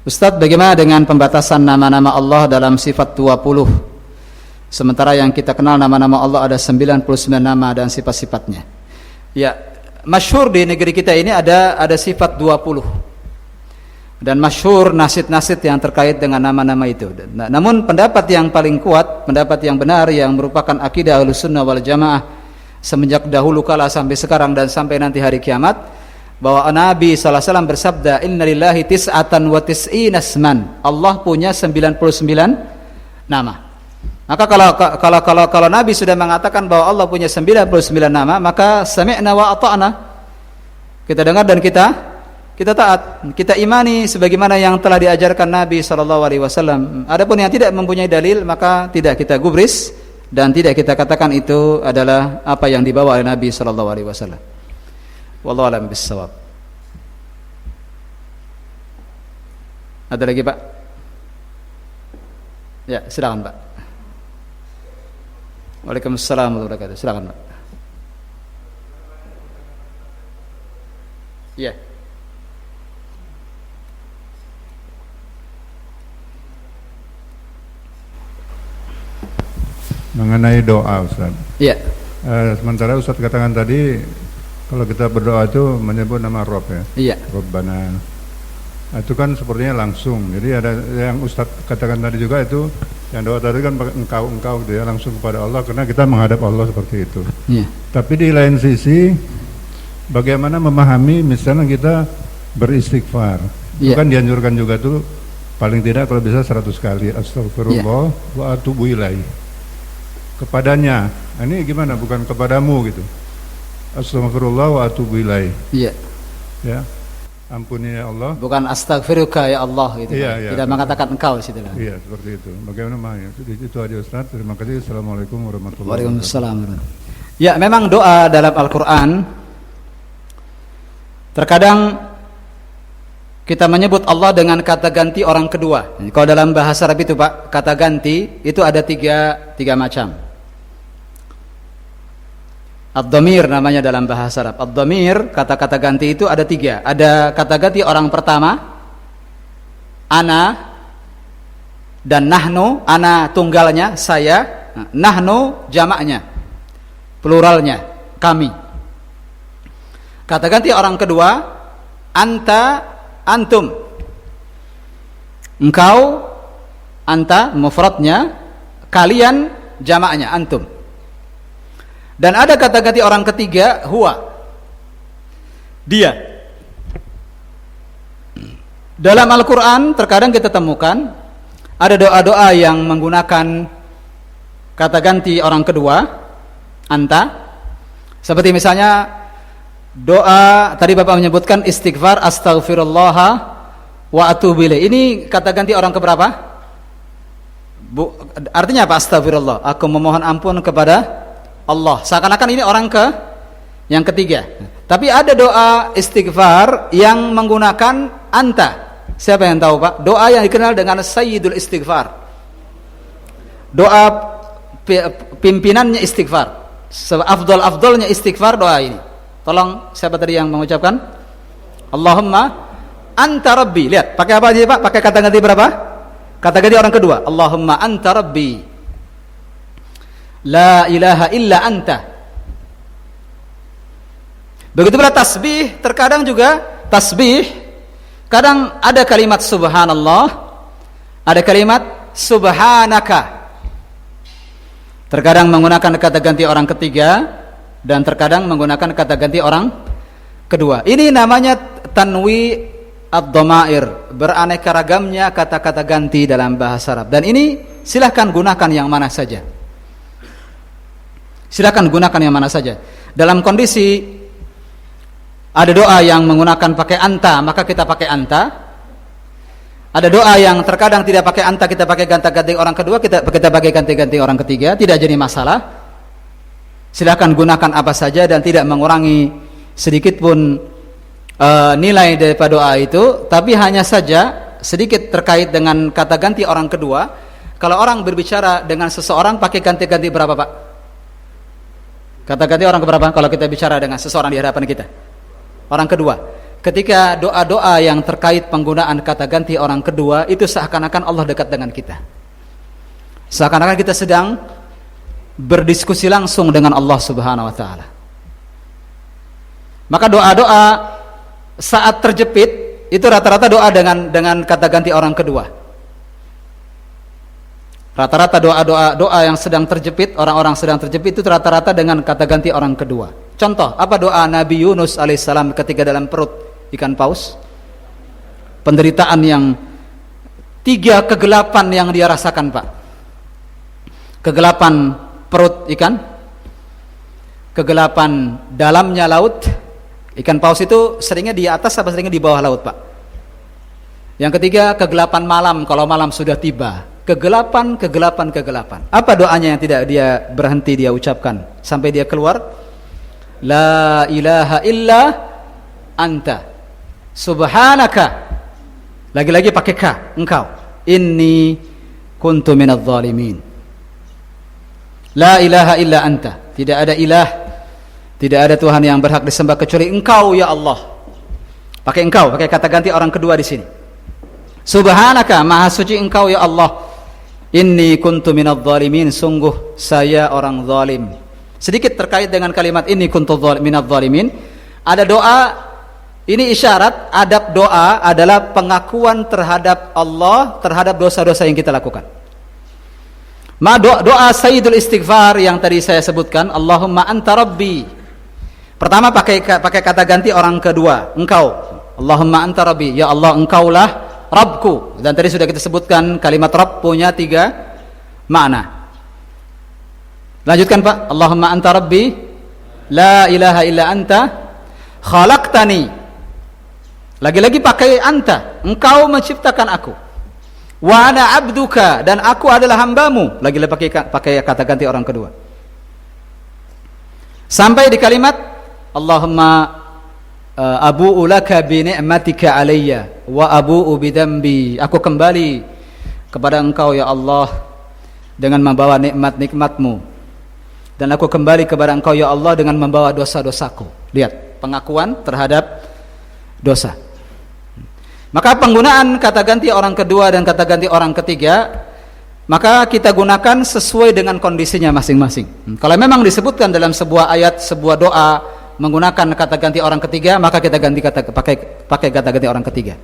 Ustaz, bagaimana dengan pembatasan nama-nama Allah dalam sifat 20? Sementara yang kita kenal nama-nama Allah ada 99 nama dan sifat-sifatnya. Ya, masyhur di negeri kita ini ada sifat 20. Dan masyhur nasid-nasid yang terkait dengan nama-nama itu. Namun pendapat yang paling kuat, pendapat yang benar yang merupakan akidah Ahlussunnah wal Jamaah semenjak dahulu kala sampai sekarang dan sampai nanti hari kiamat, bahwa Nabi sallallahu alaihi wasallam bersabda, innalillahi tis'atan wa tis'ina asman, Allah punya 99 nama. Maka kalau Nabi sudah mengatakan bahwa Allah punya 99 nama, maka sami'na wa ata'na, kita dengar dan kita taat, kita imani sebagaimana yang telah diajarkan Nabi sallallahu alaihi wasallam. Adapun yang tidak mempunyai dalil, maka tidak kita gubris dan tidak kita katakan itu adalah apa yang dibawa oleh Nabi sallallahu alaihi wasallam. Wallahu a'lam bissawab. Ada lagi Pak? Ya, silakan Pak. Waalaikumsalam warahmatullahi wabarakatuh. Silakan Pak. Ya. Mengenai doa Ustaz. Iya. Sementara Ustaz katakan tadi kalau kita berdoa itu menyebut nama Rob ya. Iya. Rabbana. Itu kan sepertinya langsung. Jadi ada yang Ustaz katakan tadi juga itu yang doa tadi kan engkau gitu ya, langsung kepada Allah karena kita menghadap Allah seperti itu. Iya. Tapi di lain sisi bagaimana memahami misalnya kita beristighfar. Itu kan dianjurkan juga tuh paling tidak kalau bisa 100 kali astagfirullah wa atubu ilaih. Kepadanya. Ini gimana? Bukan kepadamu gitu. Astagfirullah wa atubu ilaih. Iya. Ya. Ampuni ya Allah. Bukan astagfiruka ya Allah gitu. Iya, tidak mengatakan engkau situ lah. Iya, seperti itu. Bagaimana mahnya? Itu aja Ustaz. Terima kasih. Assalamualaikum warahmatullahi wabarakatuh. Waalaikumsalam. Ya, memang doa dalam Al-Qur'an terkadang kita menyebut Allah dengan kata ganti orang kedua. Kalau dalam bahasa Arab itu Pak, kata ganti itu ada tiga macam. Ad-dhamir namanya dalam bahasa Arab. Ad-dhamir, kata-kata ganti itu ada 3. Ada kata ganti orang pertama, ana dan nahnu. Ana tunggalnya, saya. Nahnu jamaknya, pluralnya, kami. Kata ganti orang kedua, anta, antum. Engkau, anta, mufradnya, kalian, jamaknya, antum. Dan ada kata ganti orang ketiga, huwa, dia. Dalam Al-Quran terkadang kita temukan ada doa-doa yang menggunakan kata ganti orang kedua, anta. Seperti misalnya doa tadi Bapak menyebutkan istighfar, astaghfirullah wa atubu ilaih. Ini kata ganti orang keberapa? Artinya apa astaghfirullah? Aku memohon ampun kepada Allah. Seakan-akan ini orang yang ketiga. Tapi ada doa istighfar yang menggunakan anta. Siapa yang tahu Pak? Doa yang dikenal dengan Sayyidul Istighfar. Doa pimpinannya istighfar. Afdolnya istighfar doa ini. Tolong siapa tadi yang mengucapkan? Allahumma anta rabbi. Lihat, pakai apa aja Pak? Pakai kata ganti berapa? Kata ganti orang kedua. Allahumma anta rabbi. La ilaha illa anta. Begitu pula tasbih, terkadang juga tasbih kadang ada kalimat subhanallah, ada kalimat subhanaka. Terkadang menggunakan kata ganti orang ketiga dan terkadang menggunakan kata ganti orang kedua. Ini namanya tanwi ad-dhamair, beraneka ragamnya kata-kata ganti dalam bahasa Arab. Dan ini silahkan gunakan yang mana saja. Silakan gunakan yang mana saja. Dalam kondisi ada doa yang menggunakan pakai anta, maka kita pakai anta. Ada doa yang terkadang tidak pakai anta, kita pakai ganti-ganti orang kedua, kita pakai ganti-ganti orang ketiga, tidak jadi masalah. Silakan gunakan apa saja dan tidak mengurangi sedikit pun nilai daripada doa itu, tapi hanya saja sedikit terkait dengan kata ganti orang kedua. Kalau orang berbicara dengan seseorang pakai ganti-ganti berapa Pak? Kata ganti orang keberapa kalau kita bicara dengan seseorang di hadapan kita? Orang kedua. Ketika doa-doa yang terkait penggunaan kata ganti orang kedua itu seakan-akan Allah dekat dengan kita. Seakan-akan kita sedang berdiskusi langsung dengan Allah Subhanahu wa taala. Maka doa-doa saat terjepit itu rata-rata doa dengan kata ganti orang kedua. Rata-rata doa yang sedang terjepit, orang-orang sedang terjepit itu rata-rata dengan kata ganti orang kedua. Contoh, apa doa Nabi Yunus alaihissalam ketika dalam perut ikan paus? Penderitaan yang 3 kegelapan yang dia rasakan Pak. Kegelapan perut ikan, kegelapan dalamnya laut. Ikan paus itu seringnya di atas apa seringnya di bawah laut Pak? Yang ketiga, kegelapan malam kalau malam sudah tiba. Kegelapan. Apa doanya yang tidak dia berhenti dia ucapkan sampai dia keluar? La ilaha illa anta subhanaka Lagi-lagi pakai ka, engkau. Inni kuntu minadh dhalimin. La ilaha illa anta. Tidak ada ilah, tidak ada Tuhan yang berhak disembah kecuali engkau ya Allah. Pakai engkau, pakai kata ganti orang kedua di sini. Subhanaka, maha suci engkau ya Allah. Inni kuntu minadh dhalimin, sungguh saya orang zalim. Sedikit terkait dengan kalimat inni kuntu minadh dhalimin. Ada doa. Ini isyarat adab doa adalah pengakuan terhadap Allah terhadap dosa-dosa yang kita lakukan. Doa Sayyidul Istighfar yang tadi saya sebutkan, Allahumma anta rabbi. Pertama pakai kata ganti orang kedua, engkau. Allahumma anta rabbi, ya Allah engkaulah Rabbku. Dan tadi sudah kita sebutkan kalimat Rabb punya 3 makna. Lanjutkan Pak. Allahumma anta rabbi, la ilaha illa anta, khalaqtani. Lagi-lagi pakai anta, engkau menciptakan aku. Wa ana abduka, dan aku adalah hambamu. Lagi-lagi pakai kata ganti orang kedua. Sampai di kalimat Allahumma abu'u laka bi ni'matika alayya wa abu'u bi dambi. Aku kembali kepada engkau ya Allah dengan membawa nikmat-nikmatmu, dan aku kembali kepada engkau ya Allah dengan membawa dosa-dosaku. Lihat, pengakuan terhadap dosa. Maka penggunaan kata ganti orang kedua dan kata ganti orang ketiga, maka kita gunakan sesuai dengan kondisinya masing-masing. Kalau memang disebutkan dalam sebuah ayat, sebuah doa menggunakan kata ganti orang ketiga, maka kita pakai kata ganti orang ketiga.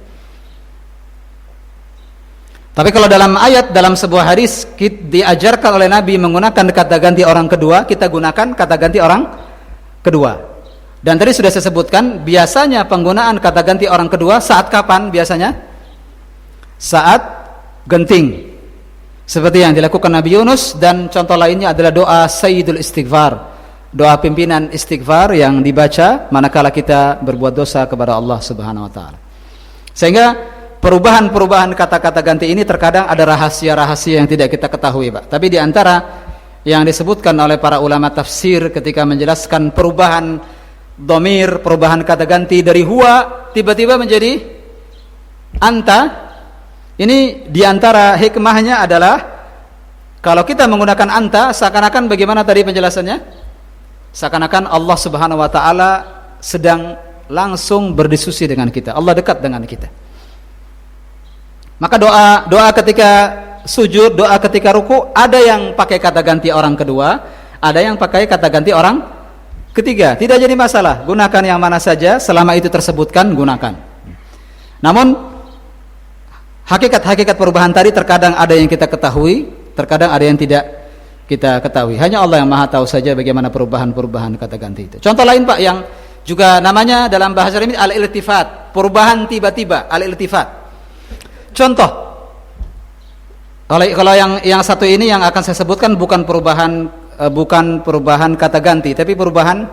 Tapi kalau dalam ayat, dalam sebuah hadis diajarkan oleh Nabi menggunakan kata ganti orang kedua, kita gunakan kata ganti orang kedua. Dan tadi sudah saya sebutkan, biasanya penggunaan kata ganti orang kedua saat kapan biasanya? Saat genting. Seperti yang dilakukan Nabi Yunus, dan contoh lainnya adalah doa Sayyidul Istighfar. Doa pimpinan istighfar yang dibaca manakala kita berbuat dosa kepada Allah Subhanahu wa taala. Sehingga perubahan-perubahan kata-kata ganti ini terkadang ada rahasia-rahasia yang tidak kita ketahui, Pak. Tapi di antara yang disebutkan oleh para ulama tafsir ketika menjelaskan perubahan dhamir, perubahan kata ganti dari huwa tiba-tiba menjadi anta, ini diantara hikmahnya adalah kalau kita menggunakan anta, seakan-akan bagaimana tadi penjelasannya? Seakan-akan Allah Subhanahu wa taala sedang langsung berdiskusi dengan kita, Allah dekat dengan kita. Maka doa ketika sujud, doa ketika ruku, ada yang pakai kata ganti orang kedua, ada yang pakai kata ganti orang ketiga. Tidak jadi masalah, gunakan yang mana saja selama itu tersebutkan, gunakan. Namun hakikat perubahan tadi terkadang ada yang kita ketahui, terkadang ada yang tidak kita ketahui. Hanya Allah yang Maha tahu saja bagaimana perubahan-perubahan kata ganti itu. Contoh lain Pak yang juga namanya dalam bahasa Arab al-iltifat, perubahan tiba-tiba, al-iltifat. Contoh, kalau yang satu ini yang akan saya sebutkan bukan perubahan kata ganti, tapi perubahan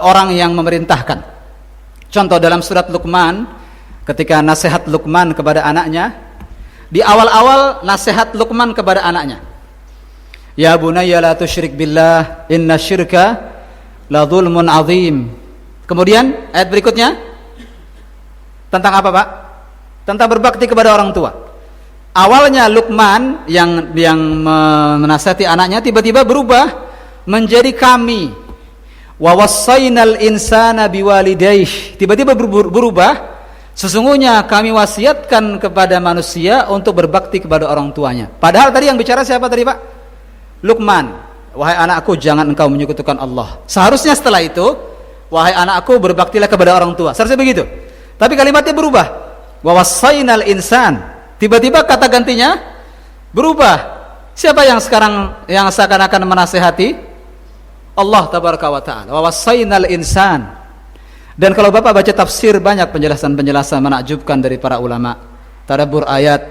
orang yang memerintahkan. Contoh dalam surat Luqman, ketika nasihat Luqman kepada anaknya, di awal-awal nasihat Luqman kepada anaknya, ya bunayya la tusyrik billah inna syirka la dzulmun azim. Kemudian ayat berikutnya tentang apa Pak? Tentang berbakti kepada orang tua. Awalnya Luqman yang menasihati anaknya tiba-tiba berubah menjadi kami. Wa wassaynal insana biwalidayhi. Tiba-tiba berubah, sesungguhnya kami wasiatkan kepada manusia untuk berbakti kepada orang tuanya. Padahal tadi yang bicara siapa tadi Pak? Luqman. Wahai anakku, jangan engkau menyekutukan Allah. Seharusnya setelah itu, wahai anakku, berbaktilah kepada orang tua. Seharusnya begitu. Tapi kalimatnya berubah. Wa wassaynal insan. Tiba-tiba kata gantinya berubah. Siapa yang sekarang yang seakan-akan menasihati? Allah tabaraka wa ta'ala. Wa wassaynal insan. Dan kalau Bapak baca tafsir, banyak penjelasan-penjelasan menakjubkan dari para ulama. Tadabbur ayat,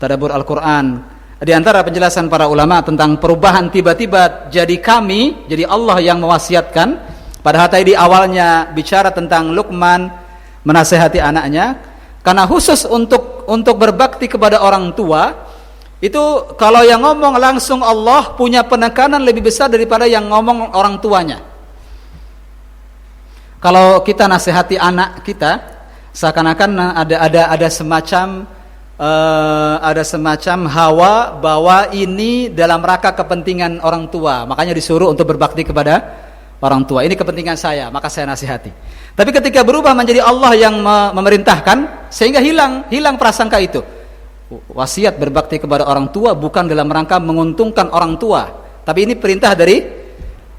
tadabbur Al-Qur'an. Di antara penjelasan para ulama tentang perubahan tiba-tiba jadi kami, jadi Allah yang mewasiatkan. Padahal tadi awalnya bicara tentang Luqman menasihati anaknya. Karena khusus untuk berbakti kepada orang tua, itu kalau yang ngomong langsung Allah punya penekanan lebih besar daripada yang ngomong orang tuanya. Kalau kita nasihati anak kita, Seakan-akan ada semacam hawa bahwa ini dalam rangka kepentingan orang tua, makanya disuruh untuk berbakti kepada orang tua. Ini kepentingan saya, maka saya nasihati. Tapi ketika berubah menjadi Allah yang memerintahkan, sehingga hilang prasangka itu. Wasiat berbakti kepada orang tua bukan dalam rangka menguntungkan orang tua, tapi ini perintah dari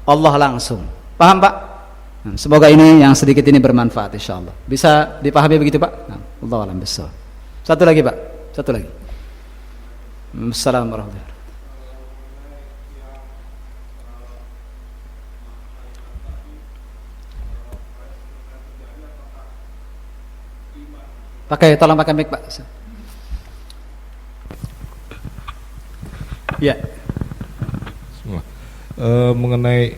Allah langsung. Paham, Pak? Semoga ini yang sedikit ini bermanfaat, insyaallah. Bisa dipahami begitu, Pak? Allahu a'lam bissawab. Satu lagi, Pak. Satu lagi. Assalamualaikum warahmatullahi wabarakatuh. Tolong pakai mic, Pak. Ya. Mengenai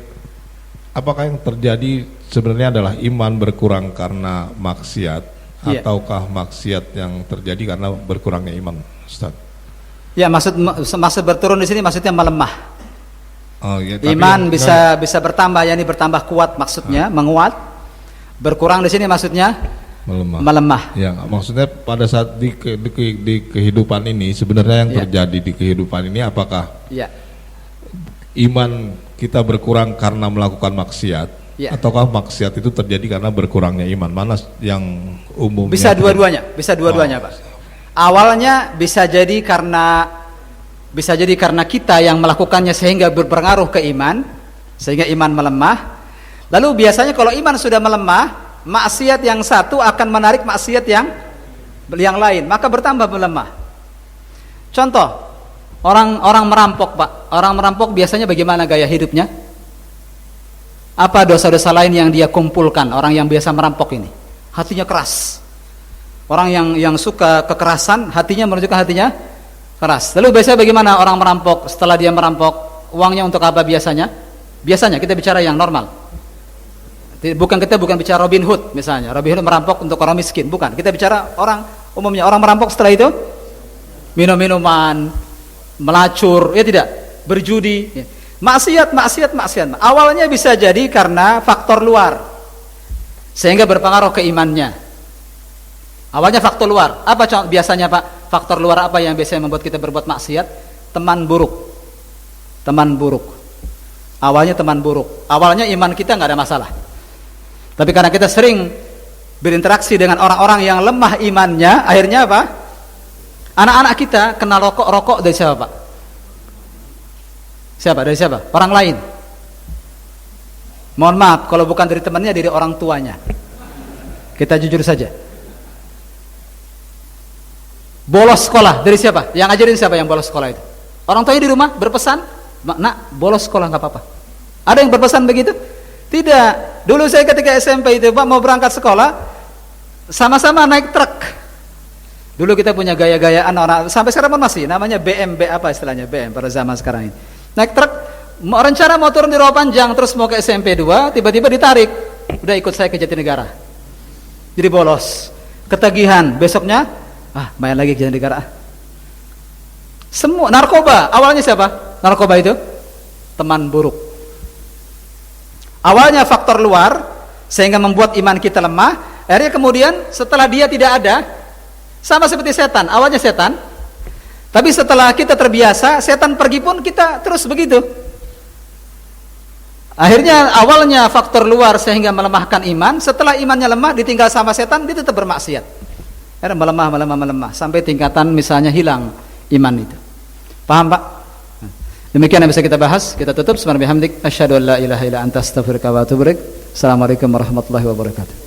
apakah yang terjadi sebenarnya adalah iman berkurang karena maksiat, ataukah maksiat yang terjadi karena berkurangnya iman, Ustaz? Ya, maksud berturun di sini maksudnya melemah. Oh, ya, iman bisa bertambah, yakni bertambah kuat maksudnya, menguat. Berkurang di sini maksudnya melemah. Ya, maksudnya pada saat di kehidupan ini sebenarnya yang terjadi di kehidupan ini apakah iman kita berkurang karena melakukan maksiat, ataukah maksiat itu terjadi karena berkurangnya iman? Mana yang umumnya? Bisa dua-duanya, Pak. Awalnya bisa jadi karena kita yang melakukannya sehingga berpengaruh ke iman, sehingga iman melemah. Lalu biasanya kalau iman sudah melemah, maksiat yang satu akan menarik maksiat yang lain, maka bertambah melemah. Contoh, orang merampok, Pak. Orang merampok biasanya bagaimana gaya hidupnya? Apa dosa-dosa lain yang dia kumpulkan? Orang yang biasa merampok ini, hatinya keras. Orang yang suka kekerasan, hatinya menunjukkan hatinya keras. Lalu biasanya bagaimana orang merampok? Setelah dia merampok, uangnya untuk apa biasanya? Biasanya kita bicara yang normal. Kita bukan bicara Robin Hood misalnya. Robin Hood merampok untuk orang miskin, bukan. Kita bicara orang umumnya. Orang merampok setelah itu minum-minuman, melacur, ya tidak, berjudi, ya. Maksiat. Awalnya bisa jadi karena faktor luar, sehingga berpengaruh ke imannya. Awalnya faktor luar. Apa biasanya, Pak? Faktor luar apa yang biasanya membuat kita berbuat maksiat? Teman buruk. Awalnya teman buruk. Awalnya iman kita nggak ada masalah. Tapi karena kita sering berinteraksi dengan orang-orang yang lemah imannya, akhirnya apa? Anak-anak kita kena rokok dari siapa, Pak? Dari siapa? Orang lain. Mohon maaf, kalau bukan dari temannya, dari orang tuanya. Kita jujur saja. Bolos sekolah dari siapa? Yang ngajarin siapa yang bolos sekolah itu? Orang tuanya di rumah berpesan, "Nak, bolos sekolah nggak apa-apa." Ada yang berpesan begitu? Tidak. Dulu saya ketika SMP itu, Pak, mau berangkat sekolah, sama-sama naik truk. Dulu kita punya gaya-gayaan orang, sampai sekarang pun masih, namanya BM, apa istilahnya BM pada zaman sekarang ini. Naik truk, rencana mau turun di Rawa Panjang, terus mau ke SMP 2, tiba-tiba ditarik. Udah ikut saya ke Jatinegara. Jadi bolos. Ketagihan, besoknya, main lagi ke Jatinegara. Semua narkoba, awalnya siapa? Narkoba itu teman buruk. Awalnya faktor luar sehingga membuat iman kita lemah. Akhirnya kemudian setelah dia tidak ada, sama seperti setan. Awalnya setan, tapi setelah kita terbiasa, setan pergi pun kita terus begitu. Akhirnya awalnya faktor luar sehingga melemahkan iman. Setelah imannya lemah, ditinggal sama setan, dia tetap bermaksiat. Akhirnya melemah sampai tingkatan misalnya hilang iman itu. Paham, Pak? Demikian yang bisa kita bahas. Kita tutup. Subhanallah bihamdik, asyhadu an la ilaha illa anta astaghfiruka wa atubu ilaik. Assalamualaikum warahmatullahi wabarakatuh.